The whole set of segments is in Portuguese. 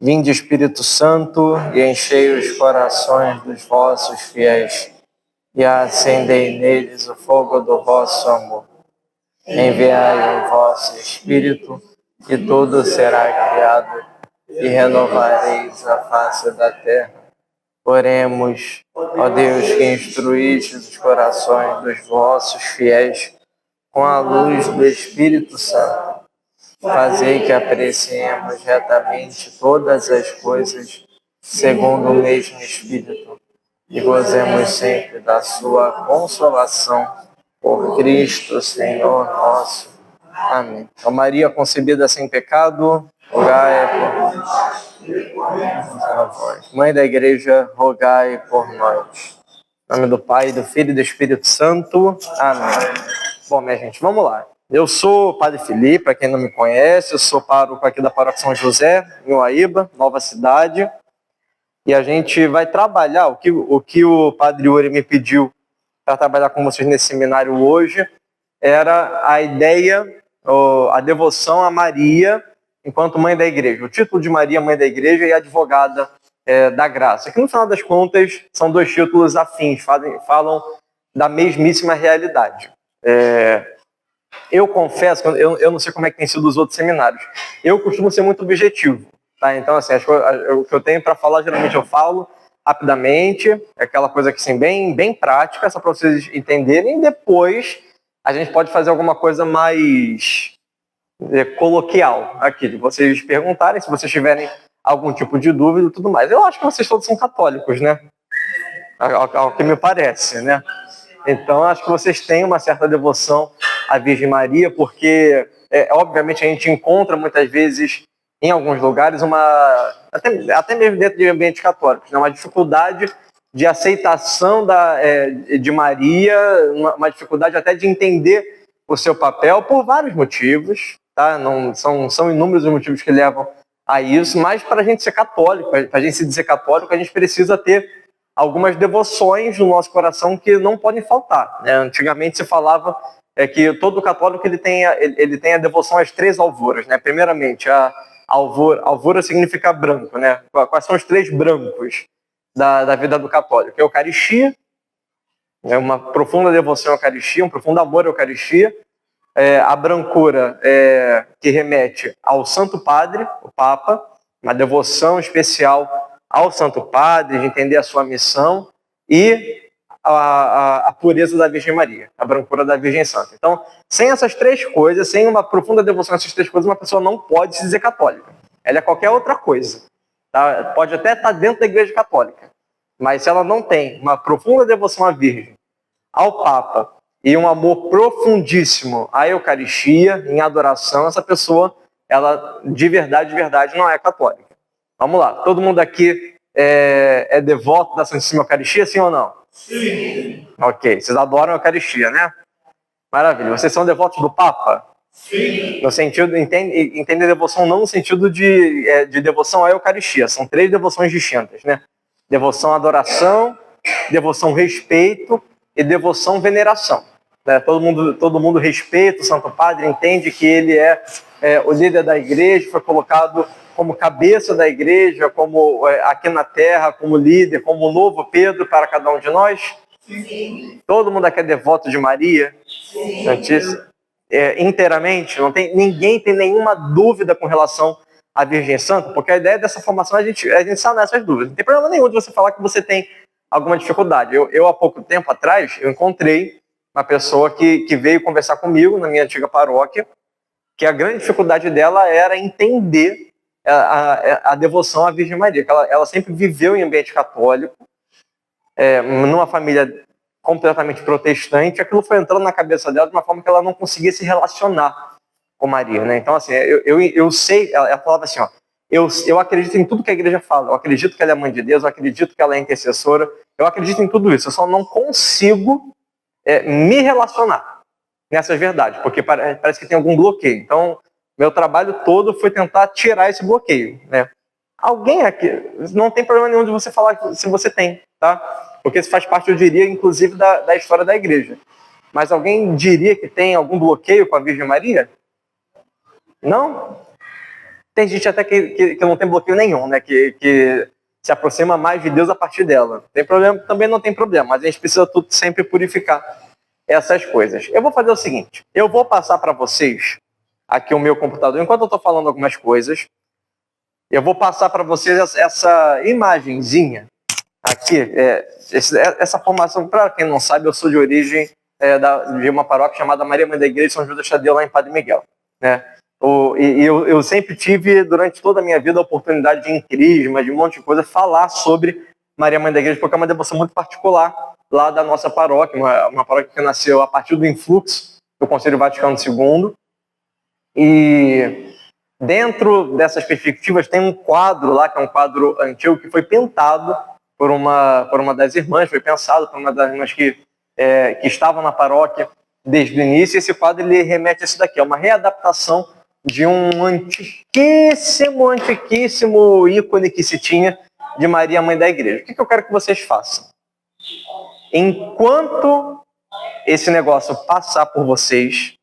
Vinde, Espírito Santo, e enchei os corações dos vossos fiéis, e acendei neles o fogo do vosso amor. Enviai o vosso Espírito, e tudo será criado, e renovareis a face da terra. Oremos, ó Deus, que instruíste os corações dos vossos fiéis com a luz do Espírito Santo. Fazei que apreciemos retamente todas as coisas segundo o mesmo Espírito e gozemos sempre da sua consolação por Cristo, Senhor nosso. Amém. Ó Maria concebida sem pecado, rogai por nós. Mãe da Igreja, rogai por nós. Em nome do Pai, do Filho e do Espírito Santo. Amém. Bom, minha gente, vamos lá. Eu sou o Padre Felipe, para quem não me conhece, eu sou pároco aqui da Paróquia São José, em Uaíba, Nova Cidade. E a gente vai trabalhar, o que o Padre Yuri me pediu para trabalhar com vocês nesse seminário hoje, era a ideia, a devoção a Maria enquanto Mãe da Igreja. O título de Maria, Mãe da Igreja, e Advogada da Graça. Que no final das contas são dois títulos afins, falam da mesmíssima realidade. Eu confesso que eu não sei como é que tem sido os outros seminários. Eu costumo ser muito objetivo, tá? Então, assim, o que eu tenho para falar, geralmente eu falo rapidamente, é aquela coisa que, assim, bem prática, só para vocês entenderem, e depois a gente pode fazer alguma coisa mais coloquial aqui, de vocês perguntarem, se vocês tiverem algum tipo de dúvida e tudo mais. Eu acho que vocês todos são católicos, né? Ao que me parece, né? Então, acho que vocês têm uma certa devoção à Virgem Maria, porque, obviamente, a gente encontra muitas vezes, em alguns lugares, até mesmo dentro de ambientes católicos, né, uma dificuldade de aceitação de Maria, uma dificuldade até de entender o seu papel por vários motivos, tá? Não, são inúmeros os motivos que levam a isso, mas para a gente ser católico, para a gente se dizer católico, a gente precisa ter algumas devoções no nosso coração que não podem faltar, né? Antigamente se falava que todo católico ele tem a devoção às três alvuras, né? Primeiramente, a alvura significa branco, né? Quais são os três brancos da vida do católico? A Eucaristia, né? Uma profunda devoção à Eucaristia, um profundo amor à Eucaristia. A brancura que remete ao Santo Padre, o Papa, uma devoção especial ao Santo Padre, de entender a sua missão, e a pureza da Virgem Maria, a brancura da Virgem Santa. Então, sem essas três coisas, sem uma profunda devoção a essas três coisas, uma pessoa não pode se dizer católica. Ela é qualquer outra coisa. Tá? Pode até estar dentro da Igreja Católica, mas se ela não tem uma profunda devoção à Virgem, ao Papa, e um amor profundíssimo à Eucaristia, em adoração, essa pessoa, ela de verdade, não é católica. Vamos lá, todo mundo aqui é devoto da Santíssima Eucaristia, sim ou não? Sim. Ok, vocês adoram a Eucaristia, né? Maravilha. Vocês são devotos do Papa? Sim. No sentido, entendem devoção não no sentido de devoção à Eucaristia, são três devoções distintas, né? Devoção à adoração, devoção respeito e devoção veneração. Né? Todo mundo respeita o Santo Padre, entende que ele é o líder da igreja, foi colocado como cabeça da igreja, como aqui na terra, como líder, como o novo Pedro para cada um de nós. Sim. Todo mundo aqui é devoto de Maria? Sim. Inteiramente, ninguém tem nenhuma dúvida com relação à Virgem Santa, porque a ideia dessa formação é a gente sanar essas dúvidas. Não tem problema nenhum de você falar que você tem alguma dificuldade. Eu há pouco tempo atrás, eu encontrei uma pessoa que veio conversar comigo na minha antiga paróquia, que a grande dificuldade dela era entender a devoção à Virgem Maria, que ela sempre viveu em ambiente católico, numa família completamente protestante. Aquilo foi entrando na cabeça dela de uma forma que ela não conseguia se relacionar com Maria, né? Então, assim, eu sei, ela falava assim, ó, eu acredito em tudo que a igreja fala, eu acredito que ela é mãe de Deus, eu acredito que ela é intercessora, eu acredito em tudo isso, eu só não consigo me relacionar nessas verdades, porque parece que tem algum bloqueio. Então, meu trabalho todo foi tentar tirar esse bloqueio, né? Alguém aqui, não tem problema nenhum de você falar se você tem, tá? Porque isso faz parte, eu diria, inclusive, da história da igreja. Mas alguém diria que tem algum bloqueio com a Virgem Maria? Não? Tem gente até que não tem bloqueio nenhum, né? Que se aproxima mais de Deus a partir dela. Tem problema? Também não tem problema, mas a gente precisa tudo sempre purificar essas coisas. Eu vou fazer o seguinte, eu vou passar para vocês aqui o meu computador, enquanto eu estou falando algumas coisas, eu vou passar para vocês essa imagenzinha aqui, essa formação. Para quem não sabe, eu sou de origem de uma paróquia chamada Maria Mãe da Igreja São Judas Tadeu, lá em Padre Miguel, né? Eu sempre tive, durante toda a minha vida, a oportunidade de, em crisma, de um monte de coisa, falar sobre Maria Mãe da Igreja, porque é uma devoção muito particular lá da nossa paróquia, uma paróquia que nasceu a partir do influxo do Concílio Vaticano II. E dentro dessas perspectivas tem um quadro lá, que é um quadro antigo, que foi pintado por uma das irmãs, foi pensado por uma das irmãs que estavam na paróquia desde o início. Esse quadro ele remete a isso daqui, é uma readaptação de um antiquíssimo ícone que se tinha de Maria, Mãe da Igreja. O que eu quero que vocês façam? Enquanto esse negócio passar por vocês,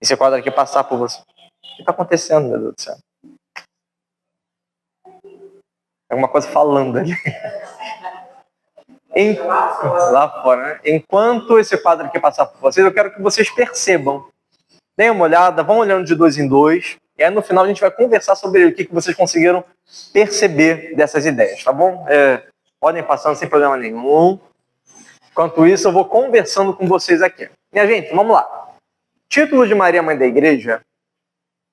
esse quadro aqui passar por vocês, o que está acontecendo, meu Deus do céu? Alguma coisa falando ali. Lá fora, né? Enquanto esse quadro aqui passar por vocês, eu quero que vocês percebam. Deem uma olhada, vão olhando de 2 em 2, e aí no final a gente vai conversar sobre o que vocês conseguiram perceber dessas ideias, tá bom? Podem passando sem problema nenhum. Enquanto isso, eu vou conversando com vocês aqui. Minha gente, vamos lá. Título de Maria, Mãe da Igreja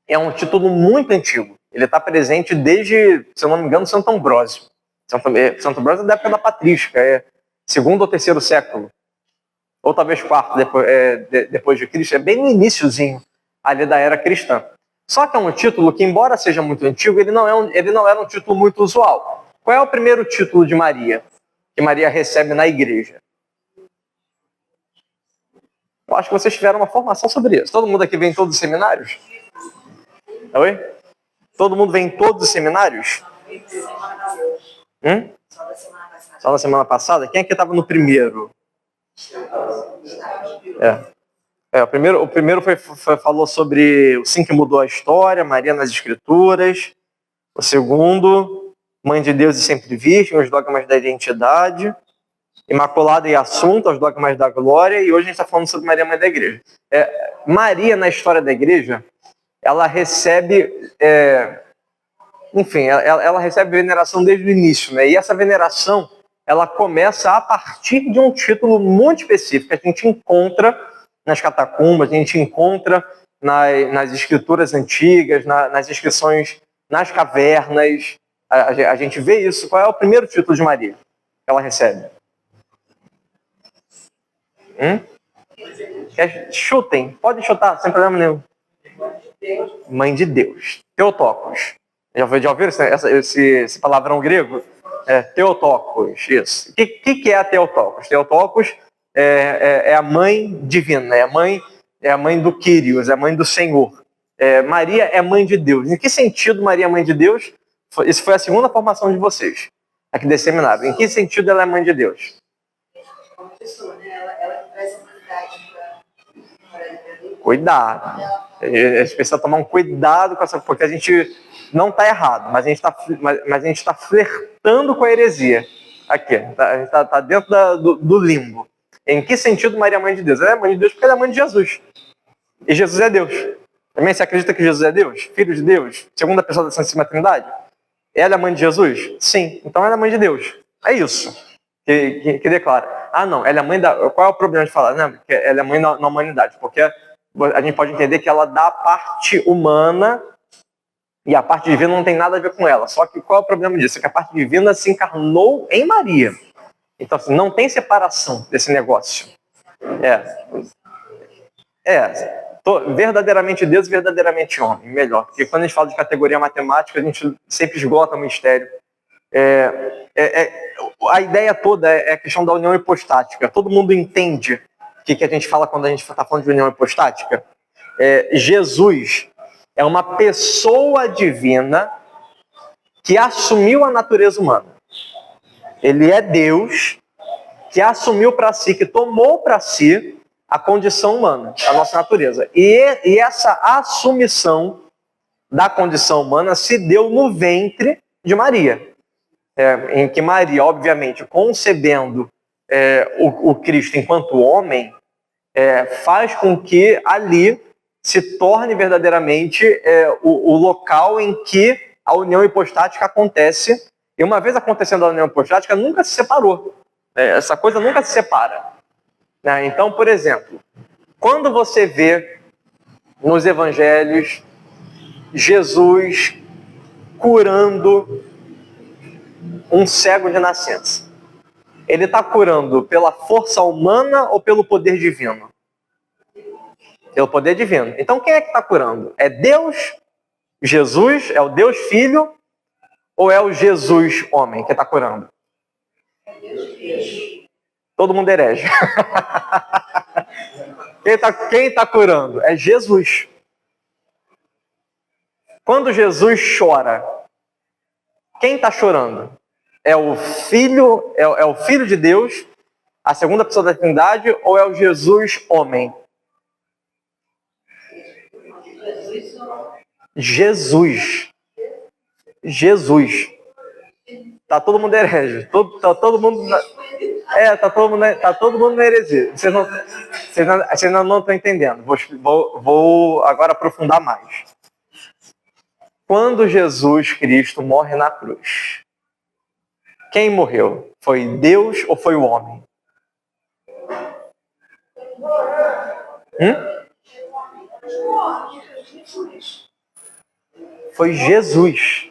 é um título muito antigo. Ele está presente desde, se eu não me engano, Santo Ambrósio. Santo Ambrósio é da época da patrística, segundo ou terceiro século. Ou talvez quarto depois de Cristo, é bem no iniciozinho ali da era cristã. Só que é um título que, embora seja muito antigo, ele não era um título muito usual. Qual é o primeiro título de Maria, que Maria recebe na igreja? Eu acho que vocês tiveram uma formação sobre isso. Todo mundo aqui vem em todos os seminários? Oi? Todo mundo vem em todos os seminários? Só da semana passada? Quem aqui estava no primeiro? O primeiro falou sobre o sim que mudou a história, Maria nas Escrituras. O segundo, Mãe de Deus e sempre virgem, os dogmas da identidade. Imaculada e Assunta, os dogmas da glória. E hoje a gente está falando sobre Maria, Mãe da Igreja. Maria, na história da Igreja, ela recebe... ela recebe veneração desde o início, né? E essa veneração, ela começa a partir de um título muito específico. A gente encontra nas catacumbas, a gente encontra nas escrituras antigas, nas inscrições nas cavernas. A gente vê isso. Qual é o primeiro título de Maria que ela recebe? Chutem, podem chutar, sem problema nenhum. Mãe de Deus. Theotokos. Já ouviram esse palavrão grego? Theotokos, isso. O que é a Theotokos? Theotokos é a mãe divina, é a mãe do Kyrios, é a mãe do Senhor. Maria é mãe de Deus. Em que sentido Maria é mãe de Deus? Isso foi a segunda formação de vocês, aqui desse seminário. Em que sentido ela é mãe de Deus? Uma pessoa, né? Ela traz a humanidade para Cuidado. A gente precisa tomar um cuidado com essa, porque a gente não está errado, mas a gente está flertando com a heresia. Aqui, a gente está dentro do limbo. Em que sentido Maria é mãe de Deus? Ela é mãe de Deus porque ela é mãe de Jesus. E Jesus é Deus. Também você acredita que Jesus é Deus? Filho de Deus? Segunda pessoa da Santíssima Trindade? Ela é mãe de Jesus? Sim. Então ela é mãe de Deus. É isso que declara. Não, ela é mãe da... Qual é o problema de falar? Não, porque ela é mãe na humanidade. Porque a gente pode entender que ela dá a parte humana e a parte divina não tem nada a ver com ela. Só que qual é o problema disso? É que a parte divina se encarnou em Maria. Então, assim, não tem separação desse negócio. Verdadeiramente Deus e verdadeiramente homem. Melhor. Porque quando a gente fala de categoria matemática, a gente sempre esgota o mistério. A ideia toda é a questão da união hipostática. Todo mundo entende o que a gente fala quando a gente está falando de união hipostática? Jesus é uma pessoa divina que assumiu a natureza humana. Ele é Deus que assumiu para si, que tomou para si a condição humana, a nossa natureza. E essa assumição da condição humana se deu no ventre de Maria. Em que Maria, obviamente, concebendo o Cristo enquanto homem, faz com que ali se torne verdadeiramente o local em que a união hipostática acontece. E uma vez acontecendo a união hipostática, nunca se separou. Essa coisa nunca se separa. Então, por exemplo, quando você vê nos evangelhos Jesus curando um cego de nascença, ele está curando pela força humana ou pelo poder divino? Pelo poder divino. Então quem é que está curando? É Deus, Jesus, é o Deus Filho, ou é o Jesus homem que está curando? Todo mundo herege. Quem tá curando? É Jesus. Quando Jesus chora, quem está chorando? É o Filho, é o Filho de Deus, a segunda pessoa da Trindade, ou é o Jesus homem? Jesus. Tá todo mundo herege. Tá todo mundo tá todo mundo na heresia. Vocês não estão entendendo. Vou agora aprofundar mais. Quando Jesus Cristo morre na cruz, quem morreu? Foi Deus ou foi o homem? Foi Jesus.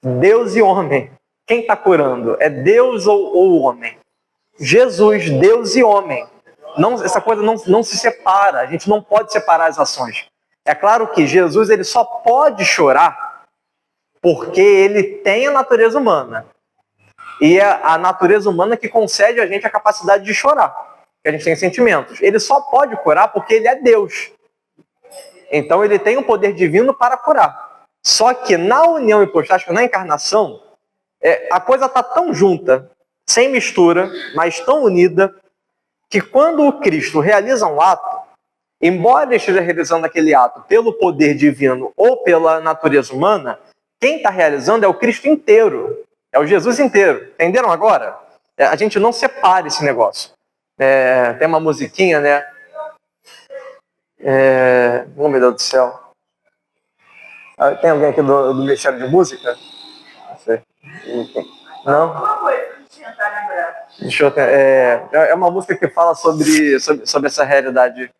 Deus e homem. Quem está curando? É Deus ou o homem? Jesus, Deus e homem. Essa coisa não se separa. A gente não pode separar as ações. É claro que Jesus ele só pode chorar porque ele tem a natureza humana. E é a natureza humana que concede a gente a capacidade de chorar. Que a gente tem sentimentos. Ele só pode curar porque ele é Deus. Então ele tem um poder divino para curar. Só que na união hipostática, na encarnação, a coisa está tão junta, sem mistura, mas tão unida, que quando o Cristo realiza um ato, embora ele esteja realizando aquele ato pelo poder divino ou pela natureza humana, quem está realizando é o Cristo inteiro, é o Jesus inteiro. Entenderam agora? A gente não separa esse negócio. Tem uma musiquinha, né? Oh, meu Deus do céu. Tem alguém aqui do Ministério de Música? Não sei. Não? Deixa eu é uma música que fala sobre essa realidade.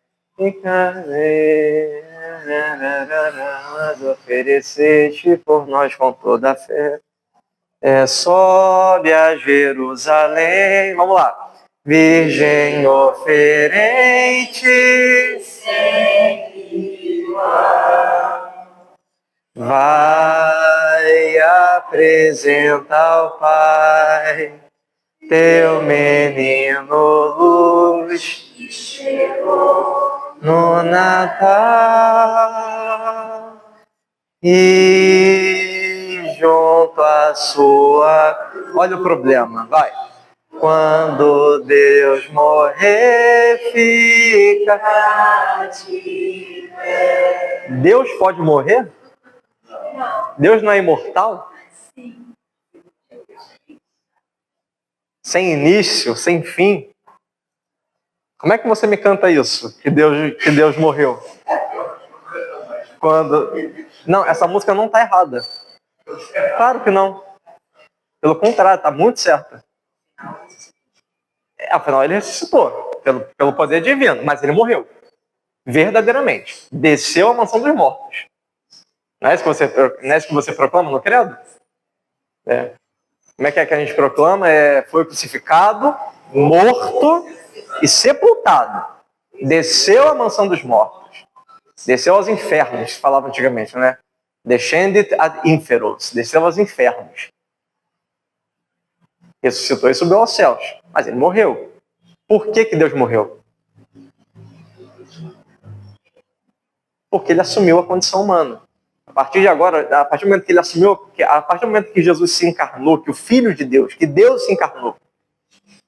Ofereceste por nós com toda a fé. Sobe a Jerusalém. Vamos lá. Virgem oferente, sempre vai, apresenta ao Pai teu menino luz que chegou no Natal e junto à sua... Olha o problema, vai. Quando Deus morrer, fica... Deus pode morrer? Deus não é imortal? Sem início, sem fim? Como é que você me canta isso? Que Deus morreu? Não, essa música não está errada. Claro que não. Pelo contrário, está muito certa. Afinal, ele ressuscitou pelo poder divino, mas ele morreu. Verdadeiramente. Desceu à mansão dos mortos. Não é isso que você proclama no credo? Como é que a gente proclama? Foi crucificado, morto e sepultado. Desceu à mansão dos mortos. Desceu aos infernos, falava antigamente, né? Descendit ad inferos. Desceu aos infernos. Ressuscitou e subiu aos céus. Mas ele morreu. Por que Deus morreu? Porque ele assumiu a condição humana. A partir de agora, a partir do momento que ele assumiu, a partir do momento que Jesus se encarnou, que o Filho de Deus, que Deus se encarnou,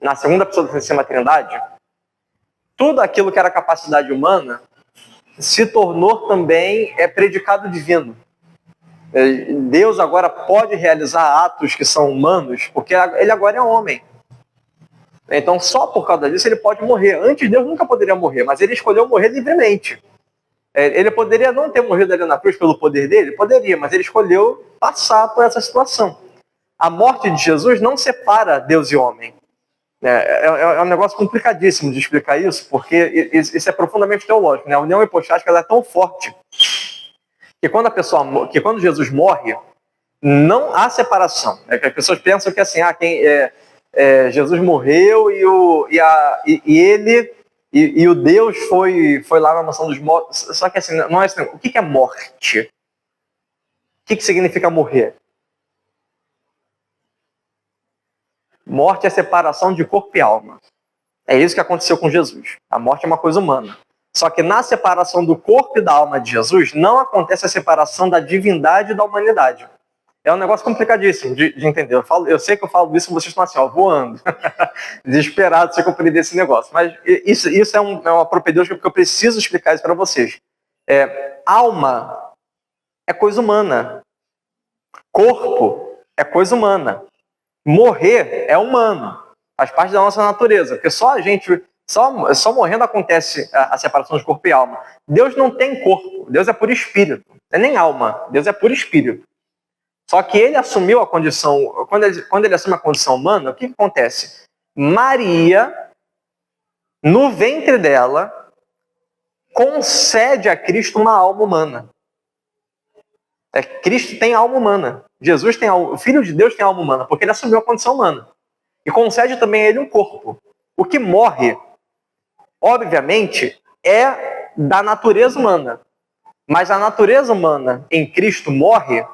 na segunda pessoa da Santíssima Trindade, tudo aquilo que era capacidade humana se tornou também predicado divino. Deus agora pode realizar atos que são humanos, porque ele agora é homem. Então, só por causa disso, ele pode morrer. Antes, Deus nunca poderia morrer, mas ele escolheu morrer livremente. Ele poderia não ter morrido ali na cruz pelo poder dele? Poderia, mas ele escolheu passar por essa situação. A morte de Jesus não separa Deus e homem. É um negócio complicadíssimo de explicar isso, porque isso é profundamente teológico. Né? A união hipostática ela é tão forte que quando Jesus morre, não há separação. As pessoas pensam que assim, Jesus morreu e o Deus foi lá na mansão dos mortos. Só que assim, não é assim. O que é morte? O que significa morrer? Morte é separação de corpo e alma. É isso que aconteceu com Jesus. A morte é uma coisa humana. Só que na separação do corpo e da alma de Jesus, não acontece a separação da divindade e da humanidade. É um negócio complicadíssimo de entender. Eu sei que eu falo isso e vocês estão assim, voando. Desesperados de compreender esse negócio. Mas isso é uma propedêutica porque eu preciso explicar isso para vocês. Alma é coisa humana. Corpo é coisa humana. Morrer é humano. Faz parte da nossa natureza. Porque só morrendo acontece a separação de corpo e alma. Deus não tem corpo. Deus é puro espírito. Não é nem alma. Deus é puro espírito. Só que ele assumiu a condição... Quando ele assume a condição humana, o que acontece? Maria, no ventre dela, concede a Cristo uma alma humana. Cristo tem alma humana. Jesus tem alma... O Filho de Deus tem alma humana, porque ele assumiu a condição humana. E concede também a ele um corpo. O que morre, obviamente, é da natureza humana. Mas a natureza humana em Cristo morre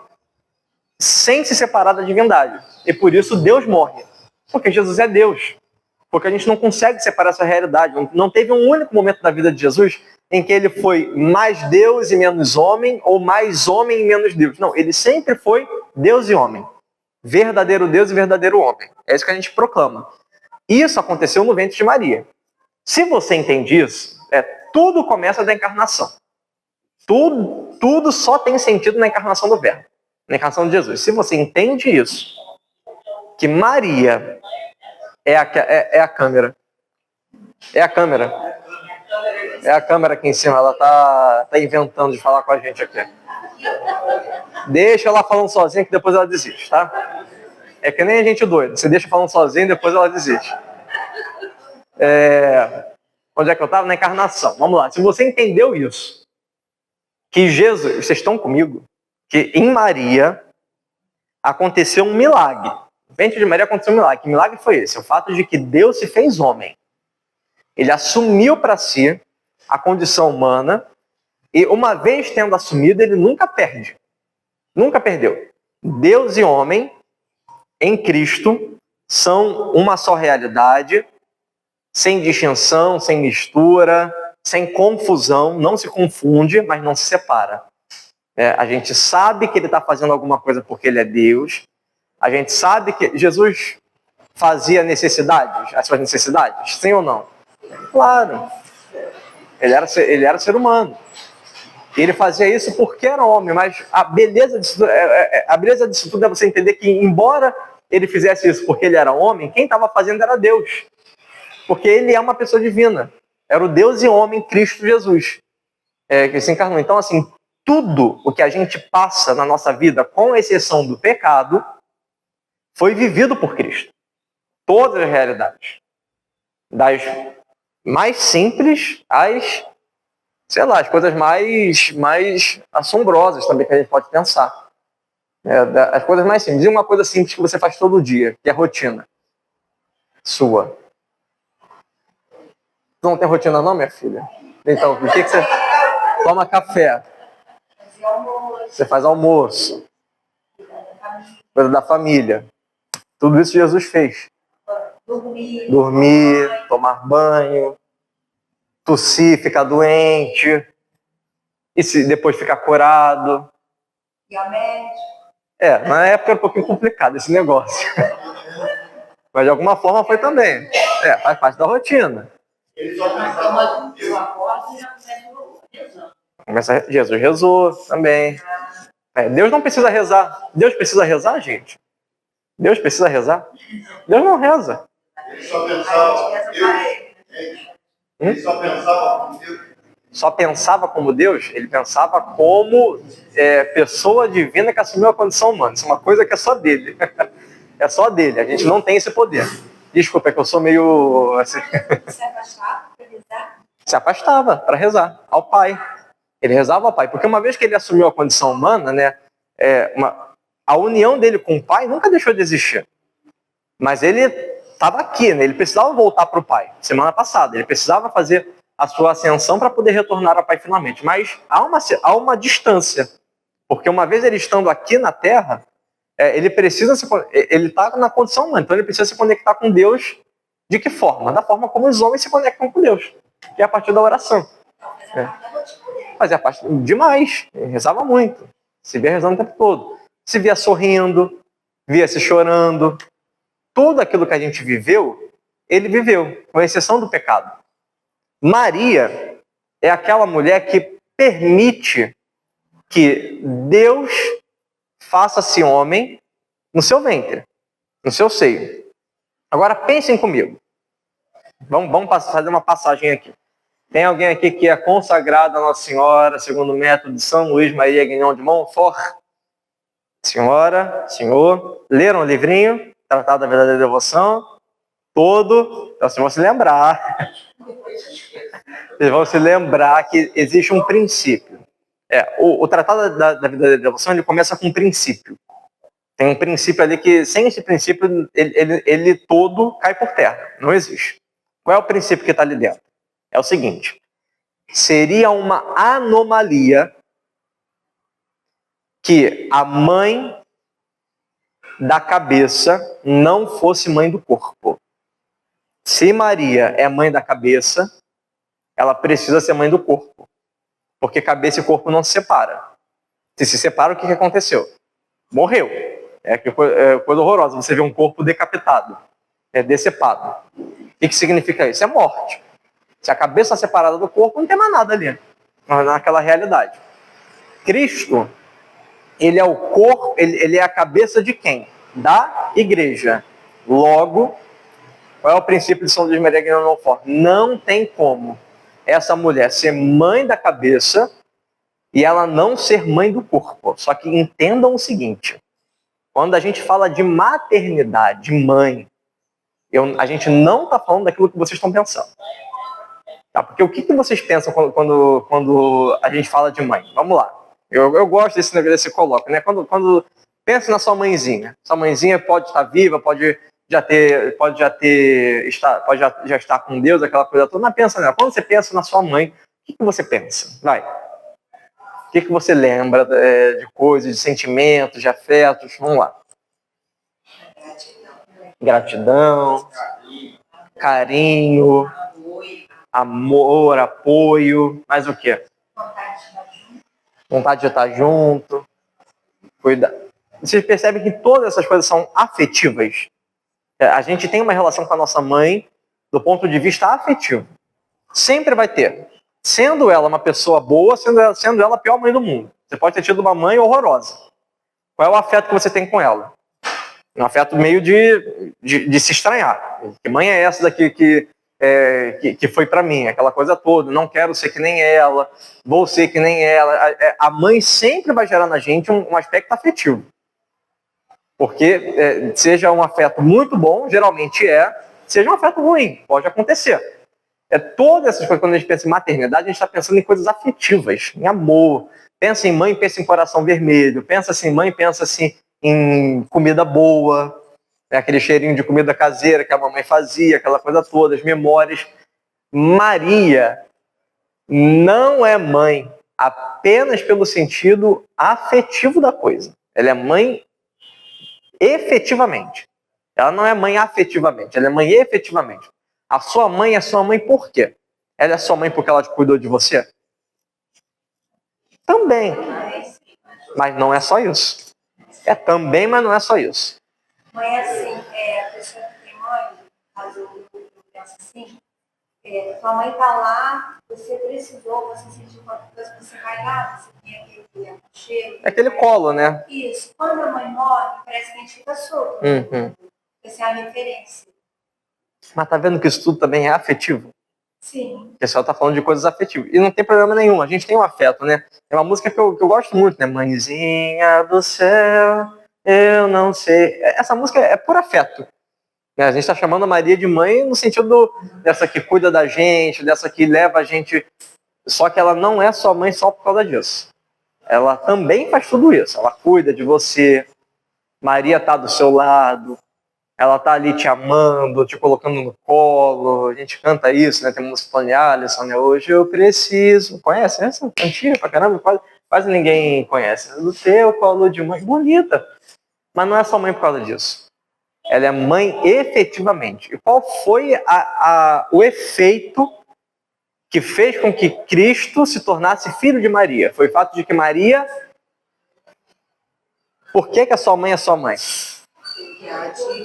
sem se separar da divindade. E por isso Deus morre. Porque Jesus é Deus. Porque a gente não consegue separar essa realidade. Não teve um único momento da vida de Jesus em que ele foi mais Deus e menos homem, ou mais homem e menos Deus. Não, ele sempre foi Deus e homem. Verdadeiro Deus e verdadeiro homem. É isso que a gente proclama. Isso aconteceu no ventre de Maria. Se você entende isso, tudo começa da encarnação. Tudo só tem sentido na encarnação do Verbo. Na encarnação de Jesus. Se você entende isso, que Maria é a câmera. É a câmera. É a câmera aqui em cima. Ela tá inventando de falar com a gente aqui. Deixa ela falando sozinha que depois ela desiste, tá? É que nem a gente doido. Você deixa falando sozinha e depois ela desiste. Onde é que eu estava? Na encarnação. Vamos lá. Se você entendeu isso, que Jesus... Vocês estão comigo? Que em Maria aconteceu um milagre. No ventre de Maria aconteceu um milagre. Que milagre foi esse? O fato de que Deus se fez homem. Ele assumiu para si a condição humana e uma vez tendo assumido, ele nunca perde. Nunca perdeu. Deus e homem em Cristo são uma só realidade, sem distinção, sem mistura, sem confusão, não se confunde, mas não se separa. A gente sabe que ele está fazendo alguma coisa porque ele é Deus. A gente sabe que Jesus fazia necessidades, as suas necessidades, sim ou não? Claro. Ele era ser humano. E ele fazia isso porque era homem, mas a beleza disso tudo é você entender que, embora ele fizesse isso porque ele era homem, quem estava fazendo era Deus. Porque ele é uma pessoa divina. Era o Deus e homem Cristo Jesus, que se encarnou. Então, assim, tudo o que a gente passa na nossa vida, com exceção do pecado, foi vivido por Cristo. Todas as realidades. Das mais simples às, as coisas mais assombrosas também que a gente pode pensar. As coisas mais simples. E uma coisa simples que você faz todo dia, que é rotina sua. Tu não tem rotina não, minha filha? Então, o que você... Toma café. Você faz almoço. Coisa da família. Tudo isso Jesus fez. Dormir, tomar banho, tossir, ficar doente, e depois ficar curado. E a médica? Na época era um pouquinho complicado esse negócio. Mas de alguma forma foi também. Faz parte da rotina. Ele só uma porta e já começa o exame. Jesus rezou também. Deus não precisa rezar. Deus precisa rezar, gente? Deus precisa rezar? Deus não reza. Ele só pensava Ele só pensava como Deus. Só pensava como Deus? Ele pensava como pessoa divina que assumiu a condição humana. Isso é uma coisa que é só dele. É só dele. A gente não tem esse poder. Desculpa, é que eu sou meio... Assim... Se afastava para rezar? Se afastava para rezar ao Pai. Ele rezava ao Pai. Porque uma vez que ele assumiu a condição humana, né, a união dele com o Pai nunca deixou de existir. Mas ele estava aqui, né? Ele precisava voltar para o Pai. Semana passada, ele precisava fazer a sua ascensão para poder retornar ao Pai finalmente. Mas há uma distância. Porque uma vez ele estando aqui na Terra, ele está na condição humana. Então ele precisa se conectar com Deus. De que forma? Da forma como os homens se conectam com Deus. Que é a partir da oração. Fazia parte demais. Ele rezava muito. Se via rezando o tempo todo. Se via sorrindo, via se chorando. Tudo aquilo que a gente viveu, ele viveu, com exceção do pecado. Maria é aquela mulher que permite que Deus faça-se homem no seu ventre, no seu seio. Agora pensem comigo. Vamos fazer uma passagem aqui. Tem alguém aqui que é consagrado a Nossa Senhora, segundo o método de São Luís Maria Guignon de Montfort? Senhora, senhor, leram o livrinho? Tratado da Verdadeira Devoção? Todo. Então, vocês vão se lembrar. Vocês vão se lembrar que existe um princípio. O Tratado da Verdadeira Devoção, ele começa com um princípio. Tem um princípio ali que, sem esse princípio, ele todo cai por terra. Não existe. Qual é o princípio que está ali dentro? É o seguinte. Seria uma anomalia que a mãe da cabeça não fosse mãe do corpo. Se Maria é mãe da cabeça, ela precisa ser mãe do corpo. Porque cabeça e corpo não se separam. Se separa, o que aconteceu? Morreu. É coisa horrorosa. Você vê um corpo decapitado, decepado. O que significa isso? É morte. Se a cabeça é separada do corpo, não tem mais nada ali. Naquela realidade. Cristo, ele é o corpo, ele é a cabeça de quem? Da igreja. Logo, qual é o princípio de São Luís Maria Guignon de Montfort? Não tem como essa mulher ser mãe da cabeça e ela não ser mãe do corpo. Só que entendam o seguinte, quando a gente fala de maternidade, mãe, a gente não está falando daquilo que vocês estão pensando. Tá? Porque o que vocês pensam quando a gente fala de mãe? Vamos lá. Eu gosto desse coloco, né? Quando pensa na sua mãezinha. Sua mãezinha pode estar viva, pode já estar com Deus, aquela coisa toda. Mas pensa nela. Quando você pensa na sua mãe, o que você pensa? Vai. O que você lembra de coisas, de sentimentos, de afetos? Vamos lá. Gratidão, carinho, amor, apoio. Mais o quê? Vontade de estar junto. Cuidar. Vocês percebem que todas essas coisas são afetivas? A gente tem uma relação com a nossa mãe do ponto de vista afetivo. Sempre vai ter. Sendo ela uma pessoa boa, sendo ela a pior mãe do mundo. Você pode ter tido uma mãe horrorosa. Qual é o afeto que você tem com ela? Um afeto meio de se estranhar. Que mãe é essa daqui que foi para mim? Aquela coisa toda. Não quero ser que nem ela. Vou ser que nem ela. A mãe sempre vai gerar na gente um aspecto afetivo. Porque seja um afeto muito bom, geralmente seja um afeto ruim, pode acontecer. Todas essas coisas, quando a gente pensa em maternidade, a gente está pensando em coisas afetivas, em amor. Pensa em mãe, pensa em coração vermelho. Pensa assim, mãe, pensa assim em comida boa, aquele cheirinho de comida caseira que a mamãe fazia, aquela coisa toda, as memórias. Maria não é mãe apenas pelo sentido afetivo da coisa. Ela é mãe efetivamente. Ela não é mãe afetivamente, ela é mãe efetivamente. A sua mãe é sua mãe por quê? Ela é sua mãe porque ela cuidou de você? Também. Mas não é só isso. Também, mas não é só isso. Mãe é assim, a pessoa que tem mãe, mas eu penso assim, Sua mãe está lá, você precisou, você sentiu qualquer coisa, você vai lá, você tem aquele cheiro. É aquele colo, né? Isso. Quando a mãe morre, parece que a gente fica surdo. Essa é a referência. Mas tá vendo que isso tudo também é afetivo? Sim. O pessoal tá falando de coisas afetivas. E não tem problema nenhum, a gente tem um afeto, né? É uma música que eu gosto muito, né? Mãezinha do céu, eu não sei. Essa música é por afeto. Né? A gente está chamando a Maria de mãe no sentido dessa que cuida da gente, dessa que leva a gente. Só que ela não é sua mãe só por causa disso. Ela também faz tudo isso. Ela cuida de você. Maria está do seu lado. Ela está ali te amando, te colocando no colo. A gente canta isso, né? Tem música falando, Alisson, né? Hoje eu preciso. Conhece essa? Antiga pra caramba, quase ninguém conhece. Do teu colo de mãe. Bonita. Mas não é só mãe por causa disso. Ela é mãe efetivamente. E qual foi o efeito que fez com que Cristo se tornasse filho de Maria? Foi o fato de que Maria... Por que a sua mãe é sua mãe?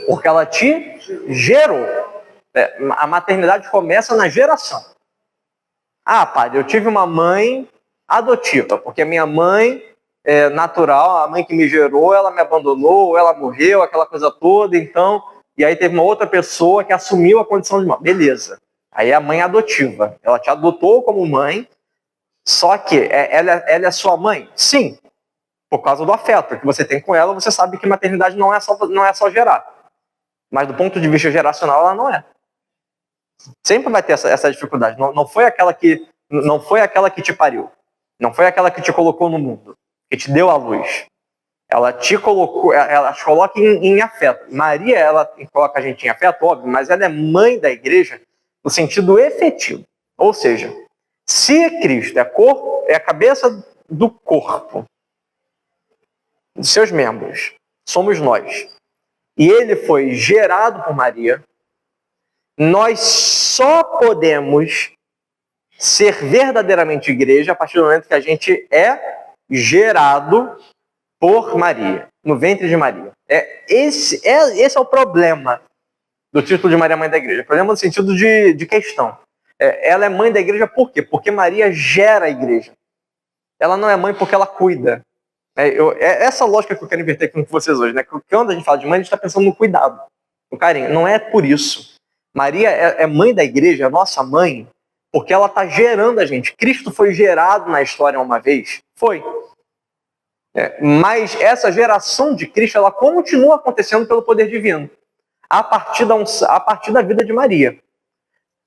Porque ela te gerou. A maternidade começa na geração. Ah, padre, eu tive uma mãe adotiva, porque a minha mãe natural, a mãe que me gerou, ela me abandonou, ela morreu, aquela coisa toda, então... E aí teve uma outra pessoa que assumiu a condição de mãe. Beleza. Aí é a mãe adotiva. Ela te adotou como mãe, só que ela é sua mãe? Sim. Por causa do afeto que você tem com ela, você sabe que maternidade não é só gerar. Mas do ponto de vista geracional, ela não é. Sempre vai ter essa dificuldade. Não foi aquela que te pariu. Não foi aquela que te colocou no mundo, que te deu a luz. Ela te coloca em afeto. Maria, ela coloca a gente em afeto, óbvio, mas ela é mãe da igreja no sentido efetivo. Ou seja, se Cristo é a cabeça do corpo, dos seus membros, somos nós, e ele foi gerado por Maria, nós só podemos ser verdadeiramente igreja a partir do momento que a gente é gerado por Maria, no ventre de Maria. Esse é o problema do título de Maria Mãe da Igreja. O problema no sentido de questão. Ela é mãe da igreja por quê? Porque Maria gera a igreja. Ela não é mãe porque ela cuida. Essa lógica que eu quero inverter aqui com vocês hoje, né? Porque quando a gente fala de mãe, a gente está pensando no cuidado, no carinho. Não é por isso. Maria é mãe da igreja, a nossa mãe, porque ela está gerando a gente. Cristo foi gerado na história uma vez? Foi. Mas essa geração de Cristo, ela continua acontecendo pelo poder divino, a partir da vida de Maria.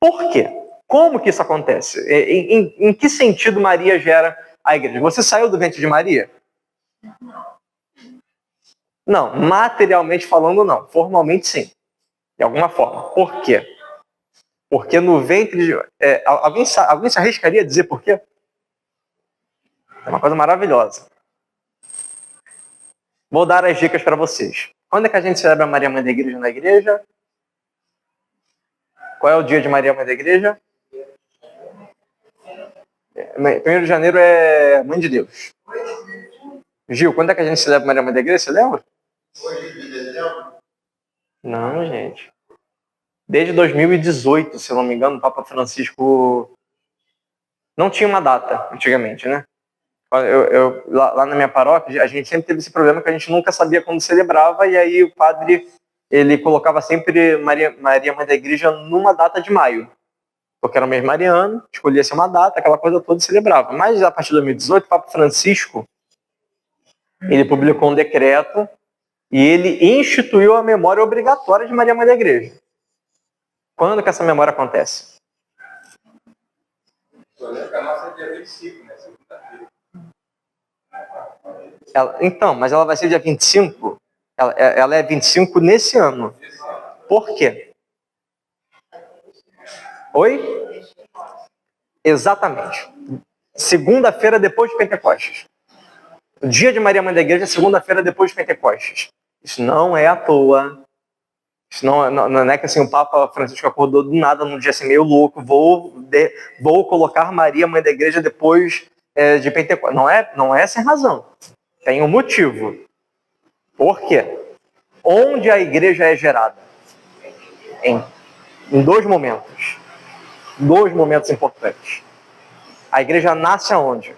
Por quê? Como que isso acontece? Em que sentido Maria gera a igreja? Você saiu do ventre de Maria? Não, materialmente falando não, formalmente sim, de alguma forma. Por quê? Porque no ventre de... alguém se arriscaria a dizer por quê? É uma coisa maravilhosa. Vou dar as dicas para vocês. Quando é que a gente celebra Maria Mãe da Igreja na igreja? Qual é o dia de Maria Mãe da Igreja? 1º de janeiro é Mãe de Deus. Gil, quando é que a gente celebra Maria Mãe da Igreja? Você lembra? 8 de dezembro? Não, gente. Desde 2018, se eu não me engano, o Papa Francisco não tinha uma data, antigamente, né? Lá na minha paróquia, a gente sempre teve esse problema que a gente nunca sabia quando celebrava, e aí o padre, ele colocava sempre Maria Mãe da Igreja numa data de maio. Porque era o mês mariano, escolhia-se uma data, aquela coisa toda e celebrava. Mas a partir de 2018, o Papa Francisco, ele publicou um decreto e ele instituiu a memória obrigatória de Maria Mãe da Igreja. Quando que essa memória acontece? Eu lembro que a nossa é dia 25, né? Segunda-feira. Então, mas ela vai ser dia 25? Ela é 25 nesse ano. Por quê? Oi? Exatamente. Segunda-feira depois de Pentecostes. O dia de Maria Mãe da Igreja é segunda-feira depois de Pentecostes. Isso não é à toa. Isso não é que assim, o Papa Francisco acordou do nada num dia assim meio louco. Vou colocar Maria Mãe da Igreja depois de Pentecostes. Não é sem razão. Tem um motivo. Por quê? Onde a igreja é gerada? Em 2 momentos. Dois momentos importantes. A igreja nasce aonde?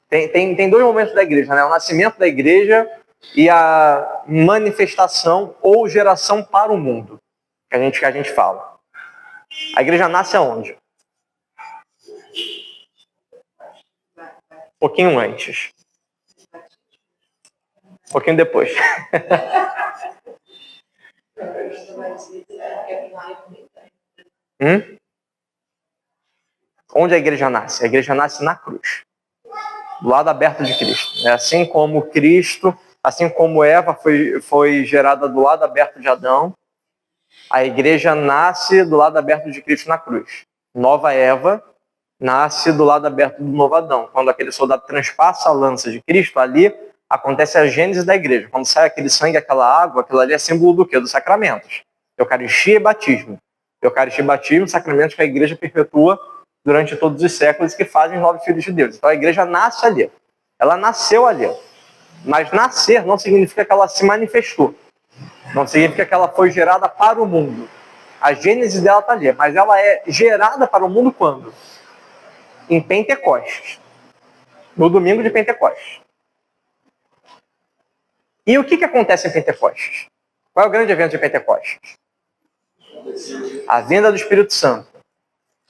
Tem dois momentos da igreja, né? O nascimento da igreja e a manifestação ou geração para o mundo, que a gente fala. A igreja nasce aonde? Um pouquinho antes. Um pouquinho depois. Onde a igreja nasce? A igreja nasce na cruz, do lado aberto de Cristo. É assim como Cristo, assim como Eva foi gerada do lado aberto de Adão, a igreja nasce do lado aberto de Cristo na cruz. Nova Eva nasce do lado aberto do novo Adão. Quando aquele soldado transpassa a lança de Cristo, ali acontece a gênese da igreja. Quando sai aquele sangue, aquela água, aquilo ali é símbolo do quê? Dos sacramentos. Eucaristia e batismo. Eucaristia e batismo, sacramentos que a igreja perpetua durante todos os séculos e que fazem os novos filhos de Deus. Então a igreja nasce ali. Ela nasceu ali. Mas nascer não significa que ela se manifestou. Não significa que ela foi gerada para o mundo. A gênese dela está ali. Mas ela é gerada para o mundo quando? Em Pentecostes. No domingo de Pentecostes. E o que acontece em Pentecostes? Qual é o grande evento de Pentecostes? A vinda do Espírito Santo.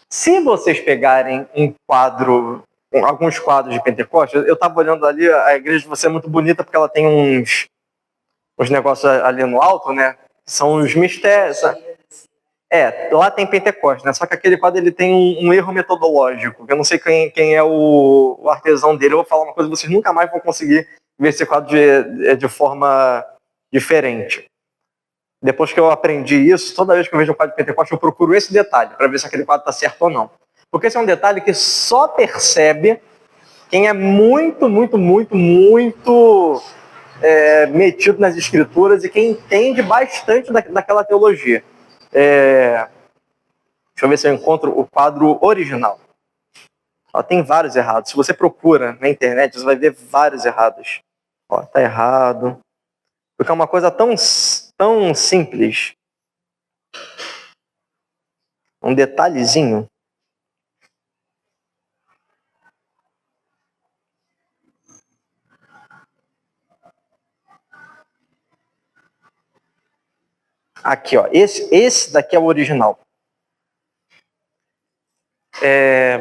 Se vocês pegarem alguns quadros de Pentecostes, eu estava olhando ali, a igreja de você é muito bonita porque ela tem uns negócios ali no alto, né? São os mistérios. Lá tem Pentecostes, né? Só que aquele quadro ele tem um erro metodológico. Eu não sei quem é o artesão dele. Eu vou falar uma coisa, vocês nunca mais vão conseguir ver esse quadro de forma diferente. Depois que eu aprendi isso, toda vez que eu vejo um quadro de Pentecostes, eu procuro esse detalhe para ver se aquele quadro está certo ou não. Porque esse é um detalhe que só percebe quem é muito metido nas escrituras e quem entende bastante daquela teologia. Deixa eu ver se eu encontro o quadro original. Tem vários errados. Se você procura na internet, você vai ver vários errados. Tá errado. Porque é uma coisa tão simples. Um detalhezinho. Aqui, ó. Esse daqui é o original.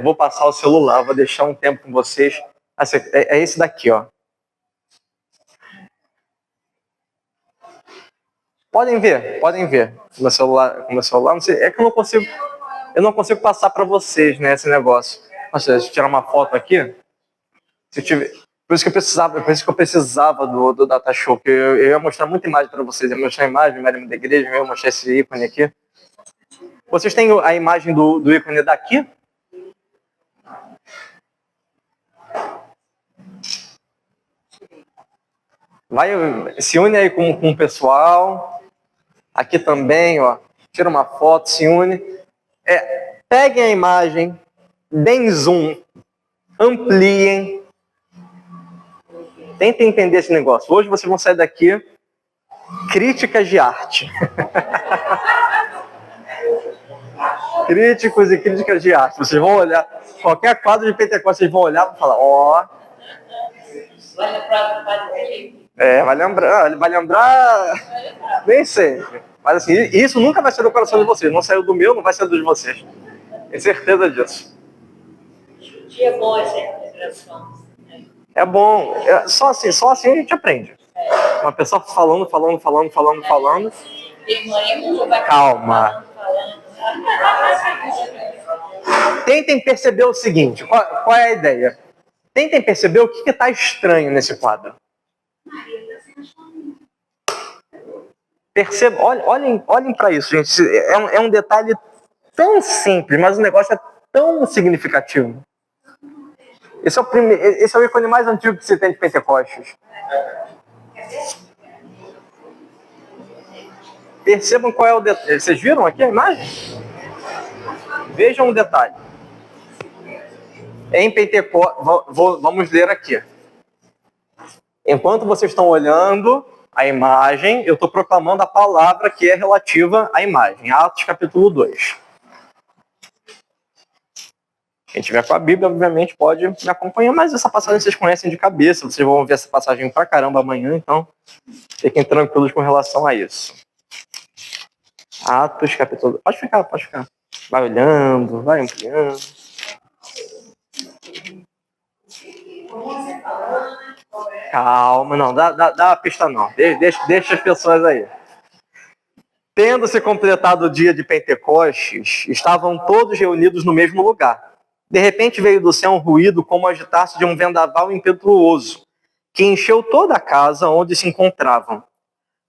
Vou passar o celular, vou deixar um tempo com vocês. É esse daqui, ó. Podem ver. Com meu celular, não sei, é que eu não consigo passar para vocês, né, esse negócio. Nossa, deixa eu tirar uma foto aqui. Por isso que eu precisava do Data Show, que eu ia mostrar muita imagem para vocês. Eu ia mostrar a imagem da igreja, eu ia mostrar esse ícone aqui. Vocês têm a imagem do ícone daqui? Se une aí com o pessoal. Aqui também, ó. Tira uma foto, se une. Peguem a imagem, deem zoom, ampliem. Tentem entender esse negócio. Hoje vocês vão sair daqui críticas de arte. Críticos e críticas de arte. Vocês vão olhar, qualquer quadro de Pentecostes, vocês vão olhar e vão falar, ó. Vai lembrar, nem sempre. Mas assim, isso nunca vai ser do coração de vocês. Não saiu do meu, não vai ser do de vocês. Tenho certeza disso. É bom essa integração. É bom. Só assim a gente aprende. Uma pessoa falando. Calma. Tentem perceber o seguinte. Qual é a ideia? Tentem perceber o que está estranho nesse quadro. Percebam, olhem para isso, gente. É um detalhe tão simples, mas o negócio é tão significativo. Esse é o ícone mais antigo que se tem de Pentecostes. Percebam qual é o detalhe. Vocês viram aqui a imagem? Vejam o detalhe. Em Pentecostes, vamos ler aqui. Enquanto vocês estão olhando, a imagem, eu estou proclamando a palavra que é relativa à imagem. Atos capítulo 2. Quem tiver com a Bíblia, obviamente, pode me acompanhar, mas essa passagem vocês conhecem de cabeça, vocês vão ver essa passagem pra caramba amanhã, então fiquem tranquilos com relação a isso. Atos capítulo 2. Pode ficar. Vai olhando, vai ampliando. Calma, não, dá a pista não. Deixa as pessoas aí. Tendo se completado o dia de Pentecostes, estavam todos reunidos no mesmo lugar. De repente veio do céu um ruído como o agitar-se de um vendaval impetuoso, que encheu toda a casa onde se encontravam.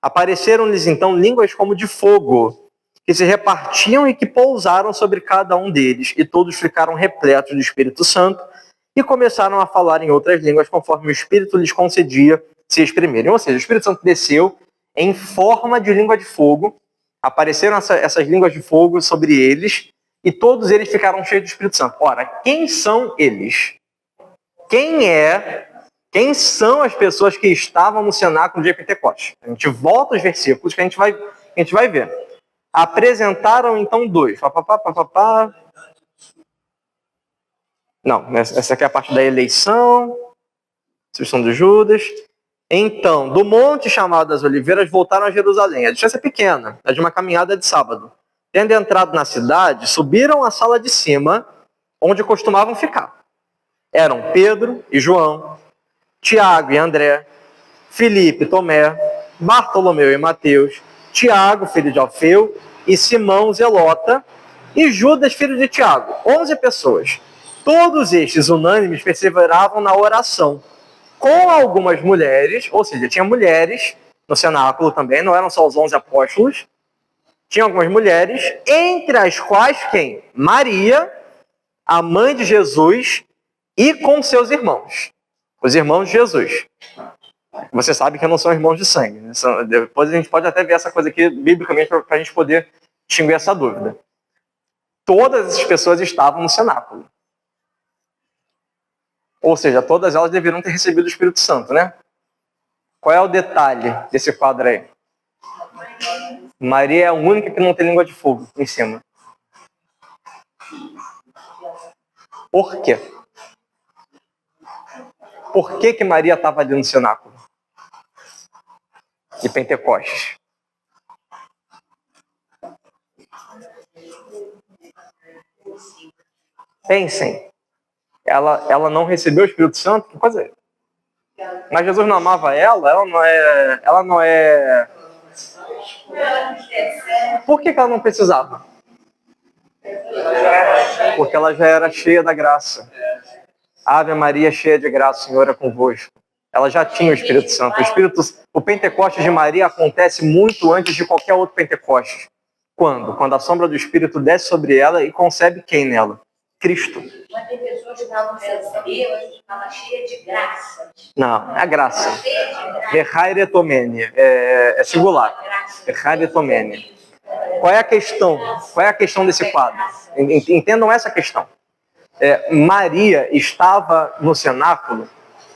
Apareceram-lhes então línguas como de fogo, que se repartiam e que pousaram sobre cada um deles, e todos ficaram repletos do Espírito Santo, e começaram a falar em outras línguas, conforme o Espírito lhes concedia se exprimirem. Ou seja, o Espírito Santo desceu em forma de língua de fogo, apareceram essas línguas de fogo sobre eles, e todos eles ficaram cheios do Espírito Santo. Ora, quem são eles? Quem são as pessoas que estavam no cenáculo de Pentecostes? A gente volta aos versículos que a gente vai ver. Apresentaram então dois. Não, essa aqui é a parte da eleição, instrução de Judas. Então, do monte chamado das Oliveiras, voltaram a Jerusalém. A distância é pequena, é de uma caminhada de sábado. Tendo entrado na cidade, subiram à sala de cima, onde costumavam ficar. Eram Pedro e João, Tiago e André, Filipe e Tomé, Bartolomeu e Mateus, Tiago, filho de Alfeu, e Simão Zelota, e Judas, filho de Tiago. 11 pessoas. Todos estes unânimes perseveravam na oração, com algumas mulheres, ou seja, tinha mulheres no cenáculo também, não eram só os 11 apóstolos, tinha algumas mulheres, entre as quais quem? Maria, a mãe de Jesus, e com seus irmãos. Os irmãos de Jesus. Você sabe que não são irmãos de sangue. Né? Depois a gente pode até ver essa coisa aqui, biblicamente, para a gente poder distinguir essa dúvida. Todas essas pessoas estavam no cenáculo. Ou seja, todas elas deveriam ter recebido o Espírito Santo, né? Qual é o detalhe desse quadro aí? Maria é a única que não tem língua de fogo em cima. Por quê? Por que Maria estava ali no cenáculo de Pentecostes? Pensem. Ela não recebeu o Espírito Santo? Que coisa é? Mas Jesus não amava ela? Ela não é... Por que ela não precisava? Porque ela já era cheia da graça. Ave Maria, cheia de graça, o Senhor é convosco. Ela já tinha o Espírito Santo. O Pentecostes de Maria acontece muito antes de qualquer outro Pentecostes. Quando? Quando a sombra do Espírito desce sobre ela e concebe quem nela? Cristo. Mas tem pessoas que estavam cheia de graça. Não, é a graça. Verhairetomene. É singular. Verhairetomene. Qual é a questão? Qual é a questão desse quadro? Entendam essa questão. Maria estava no cenáculo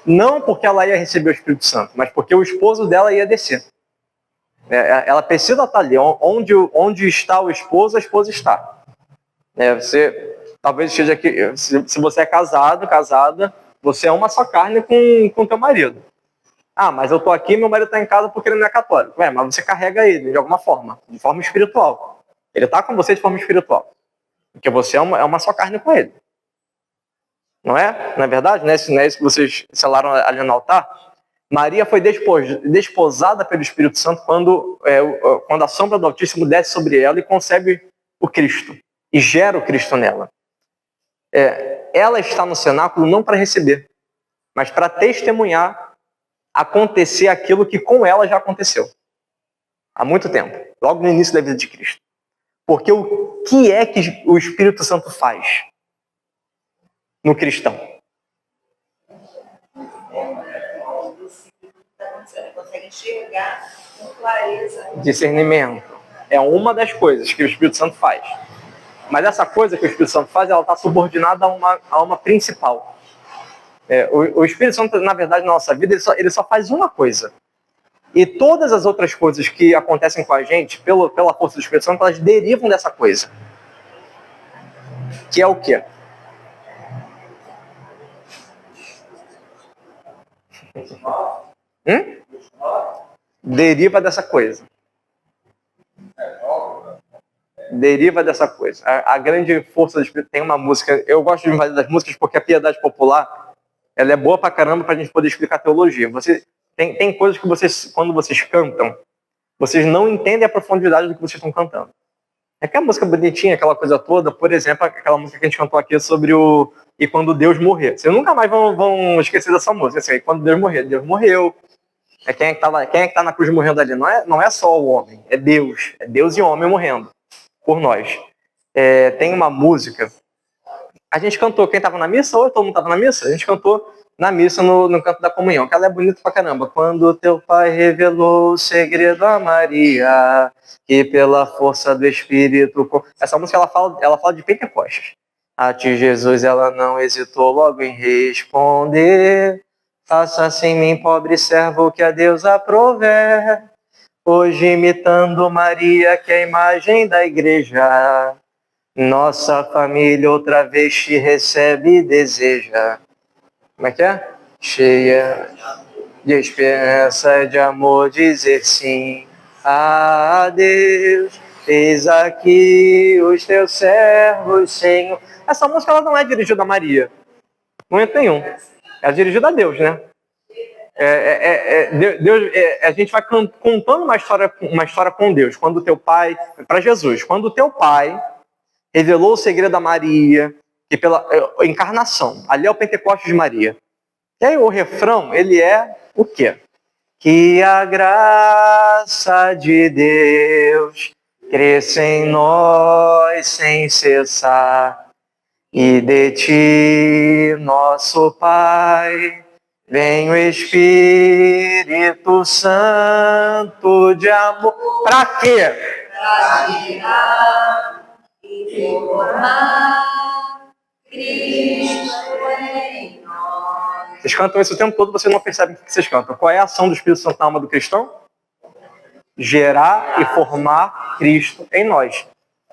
não porque ela ia receber o Espírito Santo, mas porque o esposo dela ia descer. Ela precisa estar ali. Onde está o esposo, a esposa está. Você talvez esteja aqui. Se você é casada, você é uma só carne com teu marido. Ah, mas eu estou aqui, meu marido está em casa porque ele não é católico. Mas você carrega ele de alguma forma, de forma espiritual. Ele está com você de forma espiritual. Porque você é uma só carne com ele. Não é? Não é verdade? Não é isso que vocês selaram ali no altar? Maria foi desposada pelo Espírito Santo quando a sombra do Altíssimo desce sobre ela e concebe o Cristo. E gera o Cristo nela. Ela está no cenáculo não para receber, mas para testemunhar acontecer aquilo que com ela já aconteceu. Há muito tempo. Logo no início da vida de Cristo. Porque o que é que o Espírito Santo faz no cristão? Você consegue enxergar com clareza. Discernimento. É uma das coisas que o Espírito Santo faz. Mas essa coisa que o Espírito Santo faz, ela está subordinada a uma principal. O Espírito Santo, na verdade, na nossa vida, ele só faz uma coisa. E todas as outras coisas que acontecem com a gente, pela força do Espírito Santo, elas derivam dessa coisa. Que é o quê? Deriva dessa coisa. Deriva dessa coisa. A grande força do Espírito. Tem uma música, eu gosto de das músicas porque a piedade popular, ela é boa pra caramba pra gente poder explicar teologia. Tem coisas que vocês, quando vocês cantam, vocês não entendem a profundidade do que vocês estão cantando. É aquela música bonitinha, aquela coisa toda, por exemplo, aquela música que a gente cantou aqui sobre o E Quando Deus Morrer. Vocês nunca mais vão esquecer dessa música. Assim, E Quando Deus Morrer, Deus morreu. Quem é que tá na cruz morrendo ali? Não é só o homem, é Deus. É Deus e o homem morrendo por nós. Tem uma música. A gente cantou, quem estava na missa, ou todo mundo estava na missa? A gente cantou na missa, no canto da comunhão, que ela é bonita pra caramba. Quando teu pai revelou o segredo a Maria, que pela força do Espírito... Essa música, ela fala de Pentecostes. A ti, Jesus, ela não hesitou logo em responder. Faça assim, mim, pobre servo, que a Deus aprover. Hoje, imitando Maria, que é a imagem da igreja, nossa família outra vez te recebe e deseja. Como é que é? Cheia de esperança, de amor, dizer sim a Deus. Eis aqui os teus servos, Senhor. Essa música, ela não é dirigida a Maria. Não momento nenhum. É dirigida a Deus, né? Deus, a gente vai contando uma história com Deus. Quando o teu pai, para Jesus, quando o teu pai revelou o segredo a Maria, que pela encarnação, ali é o Pentecostes de Maria. E aí o refrão, ele é o quê? Que a graça de Deus cresça em nós sem cessar, e de ti, nosso Pai, vem o Espírito Santo de amor. Para quê? Para tirar e formar Cristo em nós. Vocês cantam isso o tempo todo, vocês não percebem o que vocês cantam. Qual é a ação do Espírito Santo na alma do cristão? Gerar e formar Cristo em nós.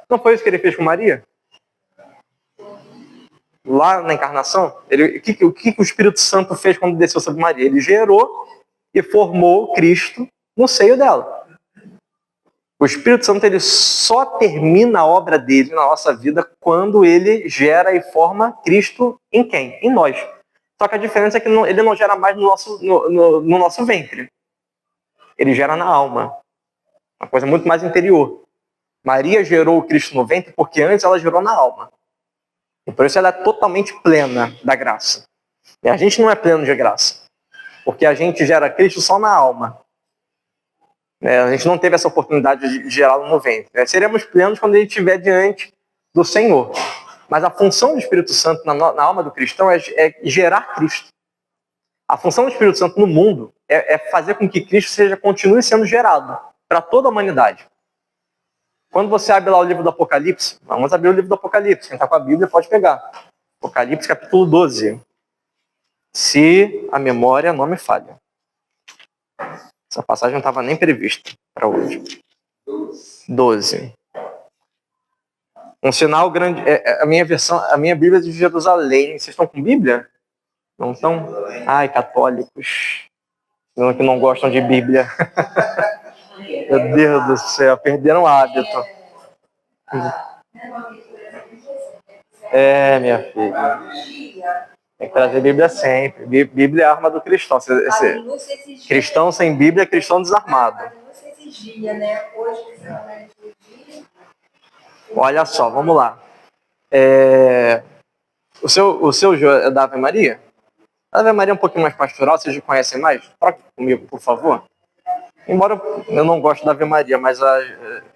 Não foi isso que ele fez com Maria? Lá na encarnação, o que o Espírito Santo fez quando desceu sobre Maria? Ele gerou e formou Cristo no seio dela. O Espírito Santo, ele só termina a obra dele na nossa vida quando ele gera e forma Cristo em quem? Em nós. Só que a diferença é que ele não gera mais no nosso ventre. Ele gera na alma. Uma coisa muito mais interior. Maria gerou o Cristo no ventre porque antes ela gerou na alma. E por isso ela é totalmente plena da graça. E a gente não é pleno de graça. Porque a gente gera Cristo só na alma. A gente não teve essa oportunidade de gerá-lo no ventre. Seremos plenos quando a gente estiver diante do Senhor. Mas a função do Espírito Santo na alma do cristão é gerar Cristo. A função do Espírito Santo no mundo é fazer com que Cristo continue sendo gerado para toda a humanidade. Quando você abre lá o livro do Apocalipse, vamos abrir o livro do Apocalipse. Quem está com a Bíblia pode pegar. Apocalipse capítulo 12. Se a memória não me falha. Essa passagem não estava nem prevista para hoje. 12. Um sinal grande. A minha Bíblia é de Jerusalém. Vocês estão com Bíblia? Não estão? Ai, católicos. Que não gostam de Bíblia. Meu Deus do céu, perderam o hábito. Minha filha. Tem que trazer Bíblia sempre. Bíblia é a arma do cristão. Cristão sem Bíblia é cristão desarmado. Olha só, vamos lá. O seu é da Ave Maria? A Ave Maria é um pouquinho mais pastoral, vocês conhecem mais? Troque comigo, por favor. Embora eu não goste da Ave Maria, mas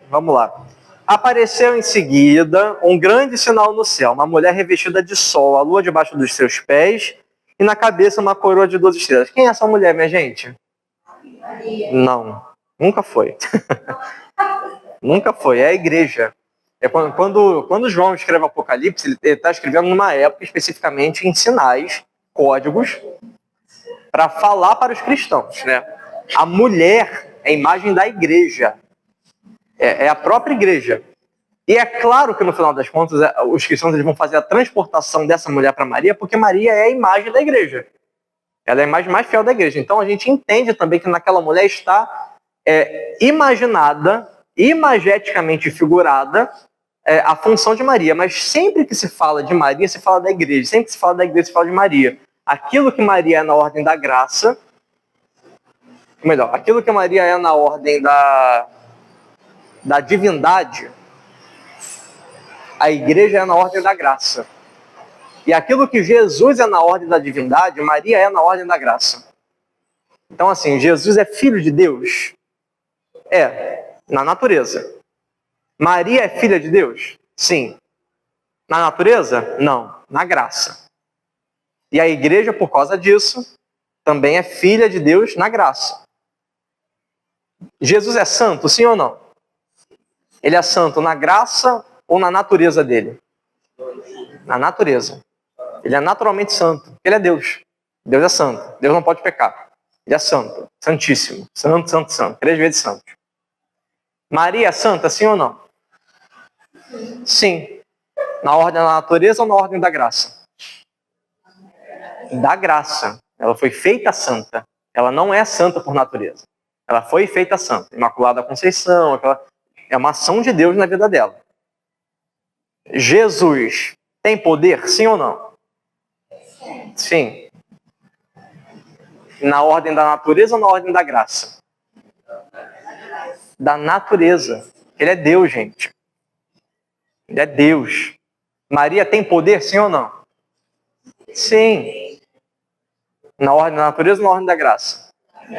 vamos lá. Apareceu em seguida um grande sinal no céu, uma mulher revestida de sol, a lua debaixo dos seus pés, e na cabeça uma coroa de 12 estrelas. Quem é essa mulher, minha gente? Maria. Não, nunca foi. Nunca foi, é a igreja. Quando João escreve Apocalipse, ele está escrevendo numa época especificamente em sinais, códigos, para falar para os cristãos, né? A mulher é a imagem da igreja. É a própria igreja. E é claro que no final das contas, os cristãos eles vão fazer a transportação dessa mulher para Maria, porque Maria é a imagem da igreja. Ela é a imagem mais fiel da igreja. Então a gente entende também que naquela mulher está imaginada, imageticamente figurada, a função de Maria. Mas sempre que se fala de Maria, se fala da igreja. Sempre que se fala da igreja, se fala de Maria. Aquilo que Maria é na ordem da graça, melhor, aquilo que Maria é na ordem da divindade, a igreja é na ordem da graça. E aquilo que Jesus é na ordem da divindade, Maria é na ordem da graça. Então, assim, Jesus é filho de Deus? Na natureza. Maria é filha de Deus? Sim. Na natureza? Não. Na graça. E a igreja, por causa disso, também é filha de Deus na graça. Jesus é santo, sim ou não? Ele é santo na graça ou na natureza dele? Na natureza. Ele é naturalmente santo. Ele é Deus. Deus é santo. Deus não pode pecar. Ele é santo. Santíssimo. Santo, santo, santo. 3 vezes santo. Maria é santa, sim ou não? Sim. Na ordem da natureza ou na ordem da graça? Da graça. Ela foi feita santa. Ela não é santa por natureza. Ela foi feita santa. Imaculada Conceição. É uma ação de Deus na vida dela. Jesus tem poder, sim ou não? Sim. Na ordem da natureza ou na ordem da graça? Da natureza. Ele é Deus, gente. Ele é Deus. Maria tem poder, sim ou não? Sim. Na ordem da natureza ou na ordem da graça?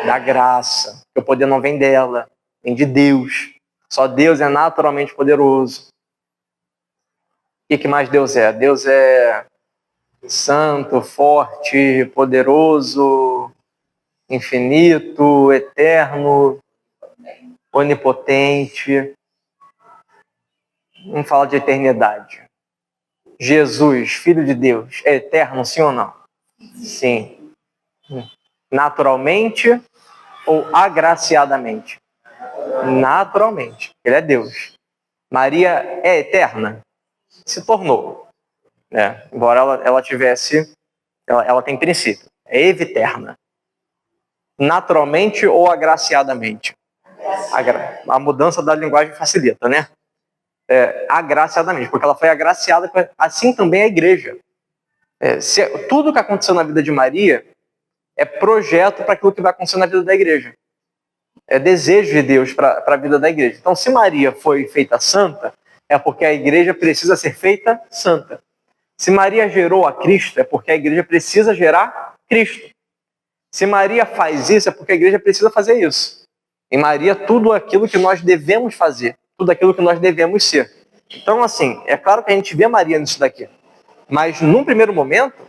Da graça. Porque o poder não vem dela, vem de Deus. Só Deus é naturalmente poderoso. O que mais Deus é? Deus é santo, forte, poderoso, infinito, eterno, onipotente. Vamos falar de eternidade. Jesus, Filho de Deus, é eterno, sim ou não? Sim. Naturalmente ou agraciadamente? Naturalmente. Ele é Deus. Maria é eterna? Se tornou. Embora ela tivesse... Ela tem princípio. É eviterna. Naturalmente ou agraciadamente? A mudança da linguagem facilita, né? Agraciadamente, porque ela foi agraciada, assim também a igreja. Tudo que aconteceu na vida de Maria é projeto para aquilo que vai acontecer na vida da igreja. É desejo de Deus para a vida da igreja. Então, se Maria foi feita santa, é porque a igreja precisa ser feita santa. Se Maria gerou a Cristo, é porque a igreja precisa gerar Cristo. Se Maria faz isso, é porque a igreja precisa fazer isso. Em Maria, tudo aquilo que nós devemos fazer, tudo aquilo que nós devemos ser. Então, assim, é claro que a gente vê Maria nisso daqui. Mas, num primeiro momento,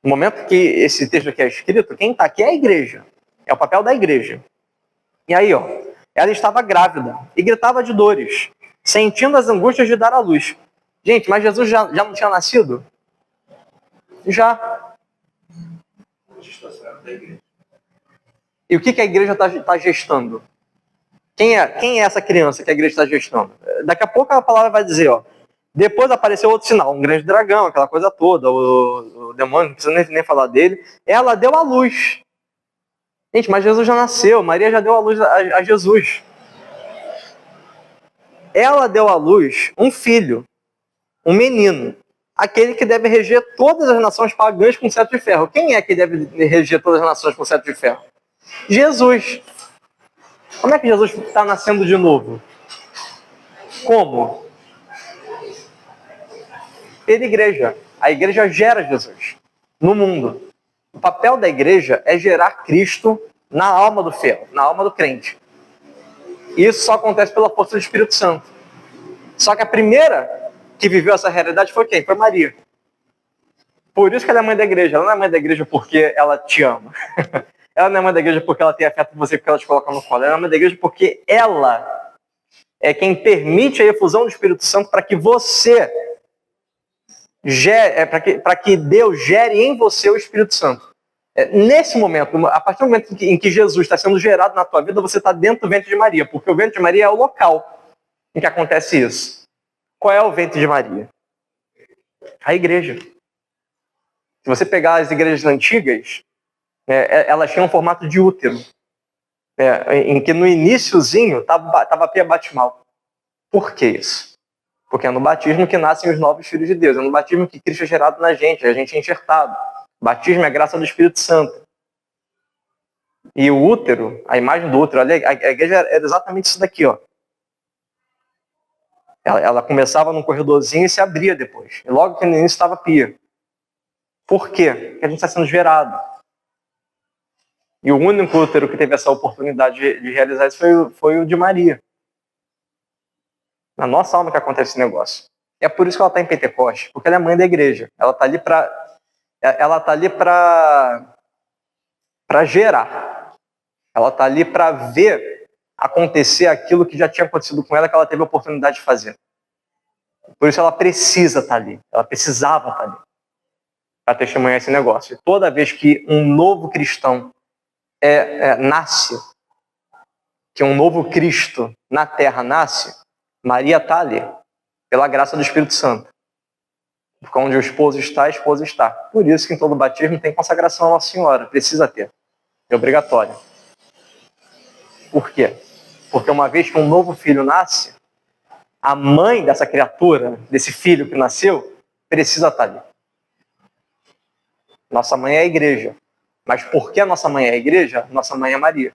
no momento que esse texto aqui é escrito, quem está aqui é a igreja. É o papel da igreja. E aí, ela estava grávida e gritava de dores, sentindo as angústias de dar à luz. Gente, mas Jesus já não tinha nascido? Já. E o que a igreja está gestando? Quem é essa criança que a igreja está gestando? Daqui a pouco a palavra vai dizer, depois apareceu outro sinal, um grande dragão, aquela coisa toda, o demônio, não precisa nem falar dele. Ela deu à luz. Gente, mas Jesus já nasceu, Maria já deu à luz a Jesus. Ela deu à luz um filho, um menino, aquele que deve reger todas as nações pagãs com cetro de ferro. Quem é que deve reger todas as nações com cetro de ferro? Jesus. Como é que Jesus está nascendo de novo? Como? Pela igreja. A igreja gera Jesus no mundo. O papel da igreja é gerar Cristo na alma do fiel, na alma do crente. E isso só acontece pela força do Espírito Santo. Só que a primeira que viveu essa realidade foi quem? Foi Maria. Por isso que ela é mãe da igreja. Ela não é mãe da igreja porque ela te ama. Ela não é mãe da igreja porque ela tem afeto por você, porque ela te coloca no colo. Ela é mãe da igreja porque ela é quem permite a efusão do Espírito Santo para que você para que Deus gere em você o Espírito Santo. Nesse momento, a partir do momento em que Jesus está sendo gerado na tua vida, você está dentro do ventre de Maria, porque o ventre de Maria é o local em que acontece isso. Qual é o ventre de Maria? A igreja. Se você pegar as igrejas antigas, elas tinham um formato de útero, em que no iniciozinho estava a pia batismal. Por que isso? Porque é no batismo que nascem os novos filhos de Deus, é no batismo que Cristo é gerado na gente, a gente é enxertado. O batismo é a graça do Espírito Santo. E o útero, a imagem do útero, a igreja era exatamente isso daqui, ó. Ela começava num corredorzinho e se abria depois. E logo que no início estava a pia. Por quê? Porque a gente está sendo gerado. E o único útero que teve essa oportunidade de realizar isso foi o de Maria. Na nossa alma que acontece esse negócio. E é por isso que ela está em Pentecostes, porque ela é mãe da igreja. Ela está ali para gerar. Ela está ali para ver acontecer aquilo que já tinha acontecido com ela, que ela teve a oportunidade de fazer. Por isso ela precisa estar ali. Ela precisava estar ali para testemunhar esse negócio. E toda vez que um novo cristão nasce, que um novo Cristo na terra nasce, Maria está ali, pela graça do Espírito Santo. Porque onde o esposo está, a esposa está. Por isso que em todo batismo tem consagração à Nossa Senhora. Precisa ter. É obrigatório. Por quê? Porque uma vez que um novo filho nasce, a mãe dessa criatura, desse filho que nasceu, precisa estar ali. Nossa mãe é a igreja. Mas por que a nossa mãe é a igreja? Nossa mãe é Maria.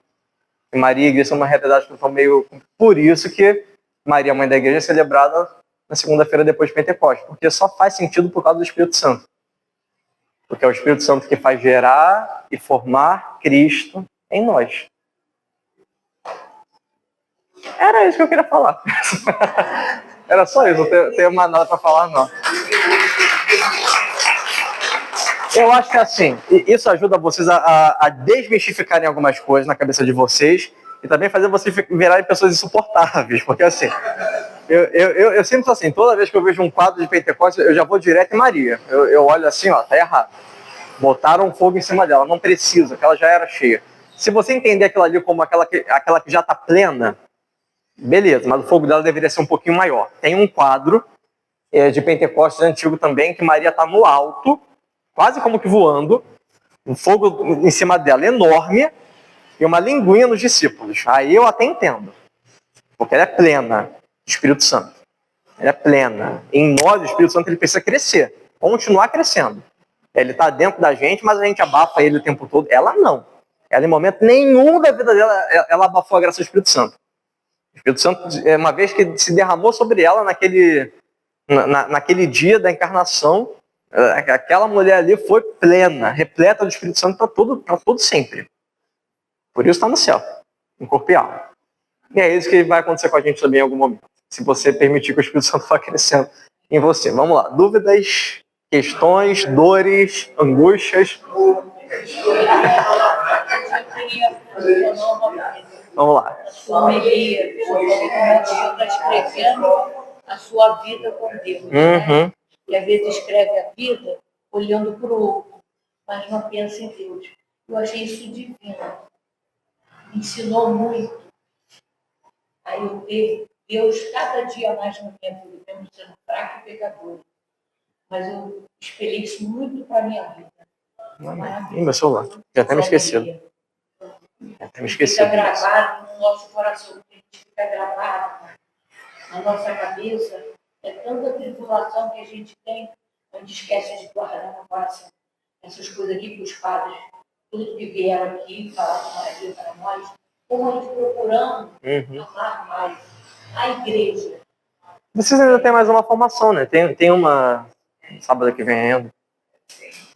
E Maria e a igreja são uma realidade que eu estou meio... Por isso que Maria, mãe da igreja, é celebrada na segunda-feira depois de Pentecostes. Porque só faz sentido por causa do Espírito Santo. Porque é o Espírito Santo que faz gerar e formar Cristo em nós. Era isso que eu queria falar. Era só isso, não tenho mais nada para falar, não. Eu acho que assim, isso ajuda vocês a desmistificarem algumas coisas na cabeça de vocês e também fazer vocês virarem pessoas insuportáveis. Porque assim, eu sempre sou assim, toda vez que eu vejo um quadro de Pentecostes, eu já vou direto em Maria. Eu olho assim, ó, tá errado. Botaram fogo em cima dela, não precisa, que ela já era cheia. Se você entender aquilo ali como aquela que já está plena, beleza, mas o fogo dela deveria ser um pouquinho maior. Tem um quadro de Pentecostes antigo também, que Maria está no alto, quase como que voando, um fogo em cima dela enorme, e uma linguinha nos discípulos. Aí eu até entendo, porque ela é plena do Espírito Santo. Ela é plena. Em nós, o Espírito Santo ele precisa crescer, continuar crescendo. Ele está dentro da gente, mas a gente abafa ele o tempo todo. Ela não. Ela, em momento nenhum da vida dela, ela abafou a graça do Espírito Santo. O Espírito Santo, uma vez que se derramou sobre ela naquele dia da encarnação, aquela mulher ali foi plena, repleta do Espírito Santo para todo sempre. Por isso está no céu, em corpo e alma. E é isso que vai acontecer com a gente também em algum momento, se você permitir que o Espírito Santo vá crescendo em você. Vamos lá, dúvidas, questões, dores, angústias. Vamos lá. Sua homilia, você está escrevendo a sua vida com Deus. Né? E às vezes escreve a vida olhando para o outro, mas não pensa em Deus. Eu achei isso divino. Me ensinou muito. Aí eu vejo Deus cada dia mais na minha vida, mesmo sendo fraco e pecador. Mas eu espelhei isso muito para a minha vida. Ih, meu celular. Já até me esquecido. Fica gravado no nosso coração, fica gravado na nossa cabeça. É tanta tribulação que a gente tem, a gente esquece de guardar no coração. Essas coisas aqui que os padres, tudo que vieram aqui, falaram Maria para nós, como a gente procurando amar mais a igreja. Vocês ainda tem mais uma formação, né? Tem uma sábado que vem ainda.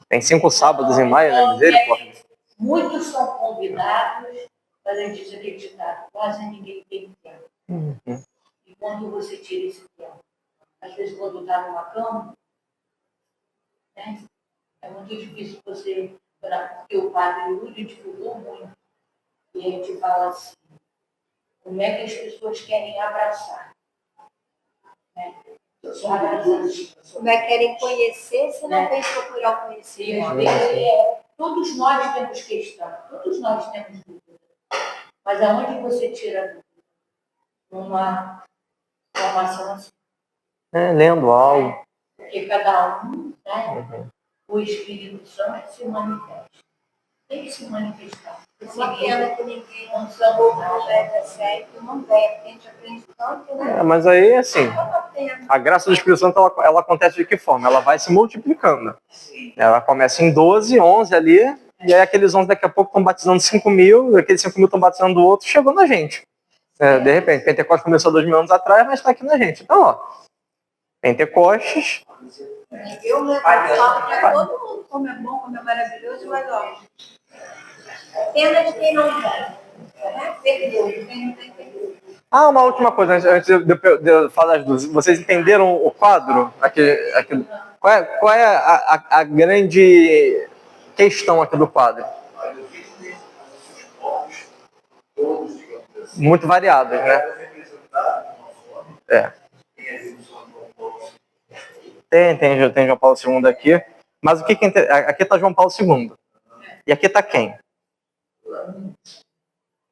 Tem 5 sábados em maio, né? Misericórdia. Muitos são convidados, mas a gente diz aquele ditado, quase ninguém tem tempo. E quando você tira esse tempo? Às vezes, quando está numa cama, né, é muito difícil você, porque o padre Yuri divulgou muito. E a gente fala assim, como é que as pessoas querem abraçar? Né? Como é que querem conhecer se não vem procurar o conhecimento? E às vezes Todos nós temos questão, todos nós temos dúvida. Mas aonde você tira a dúvida? Numa formação assim. Lendo algo. Porque cada um, né? O Espírito Santo se manifesta. Tem que se manifestar. Uma pena que ninguém não leva certo, não vem. A gente aprende tanto, né? Mas aí, assim, Uma pena. a graça do Espírito Santo, ela acontece de que forma? Ela vai se multiplicando. Ela começa em 12, 11 ali, e aí aqueles 11 daqui a pouco estão batizando 5.000, aqueles 5.000 estão batizando o outro, chegou na gente. De repente, Pentecostes começou 2.000 anos atrás, mas está aqui na gente. Então, ó, Pentecostes... Eu falo para todo mundo como é bom, como é maravilhoso, mas ó, pena de quem não tem. Perdeu, quem não tem, perdeu. Uma última coisa, antes de eu falar das duas. Vocês entenderam o quadro? Qual é a grande questão aqui do quadro? Muito variadas, né? Tem João Paulo II aqui. Mas o que aqui está João Paulo II. E aqui está quem?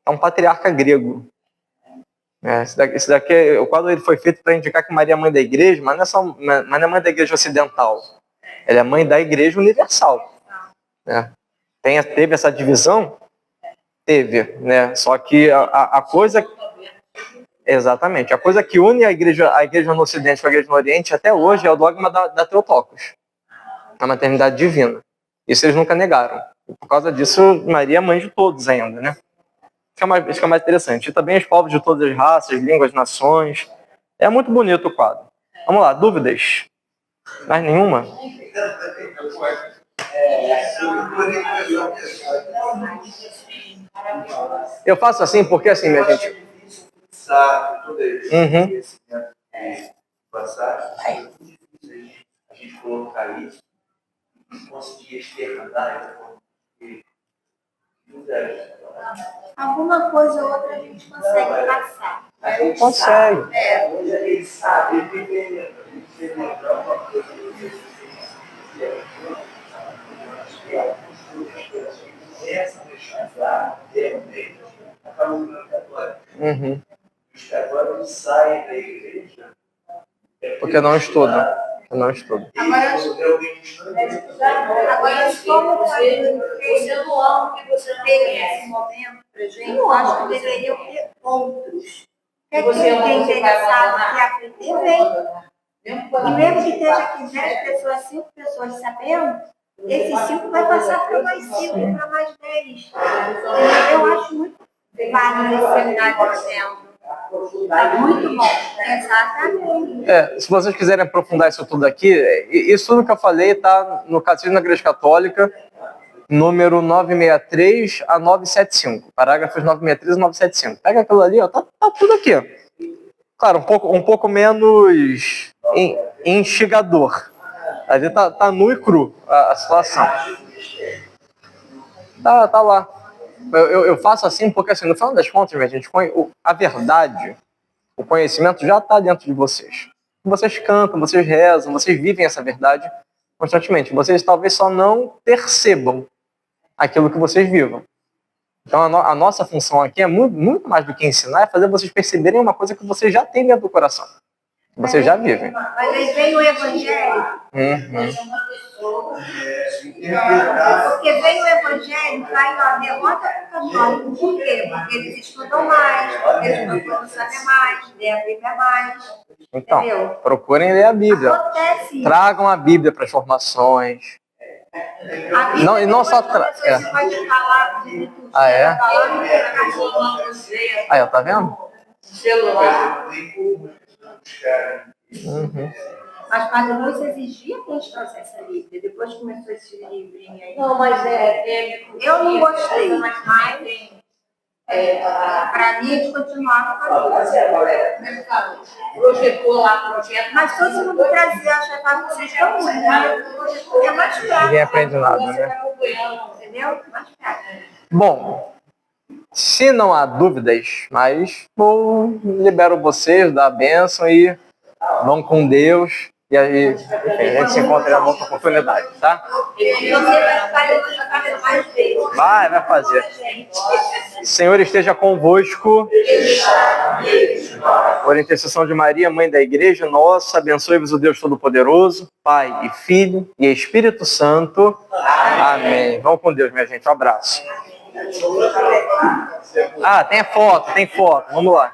É um patriarca grego. Esse daqui, o quadro ele foi feito para indicar que Maria é mãe da igreja, mas não é mãe da igreja ocidental. Ela é mãe da igreja universal. Teve essa divisão? Teve, né? Só que a coisa... Exatamente. A coisa que une a igreja no Ocidente com a igreja no Oriente até hoje é o dogma da Theotokos, a maternidade divina. Isso eles nunca negaram. E por causa disso, Maria é mãe de todos ainda, né? Isso que é mais interessante. E também os povos de todas as raças, línguas, nações. É muito bonito o quadro. Vamos lá, dúvidas? Mais nenhuma? Eu faço assim porque, assim, minha gente... A gente colocar isso e conseguir externar. Alguma coisa ou outra a gente consegue passar. A gente consegue. Ele sabe, ele agora ele sai da igreja. Porque não estuda. Agora, como você não ama o que você não tem nesse momento presente, eu acho que deveriam ter outros. Quem tem interessado que aprender, vem. E mesmo que esteja aqui 10 pessoas, 5 pessoas sabendo, esses 5 vai passar para mais 5 e para mais 10. Eu acho muito válido esse seminário que está tendo. Está muito bom. Exatamente. Se vocês quiserem aprofundar isso tudo aqui, isso tudo que eu falei está no Catecismo da Igreja Católica, número 963 a 975. Parágrafos 963 a 975. Pega aquilo ali, ó, tá tudo aqui. Claro, um pouco menos instigador. Ali tá nu e cru a situação. Tá lá. Eu faço assim porque, assim, no final das contas, minha gente, a verdade, o conhecimento já está dentro de vocês. Vocês cantam, vocês rezam, vocês vivem essa verdade constantemente. Vocês talvez só não percebam aquilo que vocês vivam. Então a nossa função aqui é muito, muito mais do que ensinar, é fazer vocês perceberem uma coisa que vocês já têm dentro do coração. Que vocês já vivem. Mas aí vem o Evangelho. Porque vem o Evangelho, vai derrota para o católico. Por quê? Porque eles estudam mais, porque eles procuram saber mais, ler a Bíblia mais. Então, entendeu? procurem ler a Bíblia. Acontece. Tragam a Bíblia para as formações. A Bíblia, Não, e não só você pode falar de tudo. Aí, ó, tá vendo? Celular. Mas Padre Lúcio exigia que a gente trouxesse a Bíblia. Depois começou esse livrinho aí. Não, mas eu não gostei, mas para mim eles continuavam com a Bíblia. Projetou lá, projeto. Mas todo mundo trazia, achava que vocês estão muito, né? É mais prático. Ninguém aprende nada, né? Entendeu? Mais prático. Bom, se não há dúvidas, mas eu libero vocês da bênção e vão com Deus. E aí, enfim, a gente se encontra em uma outra oportunidade, tá? Você vai fazer mais vezes. Vai fazer. O Senhor esteja convosco. Por intercessão de Maria, Mãe da Igreja, nossa, abençoe-vos o Deus Todo-Poderoso, Pai e Filho e Espírito Santo. Amém. Vamos com Deus, minha gente. Um abraço. Ah, tem foto. Vamos lá.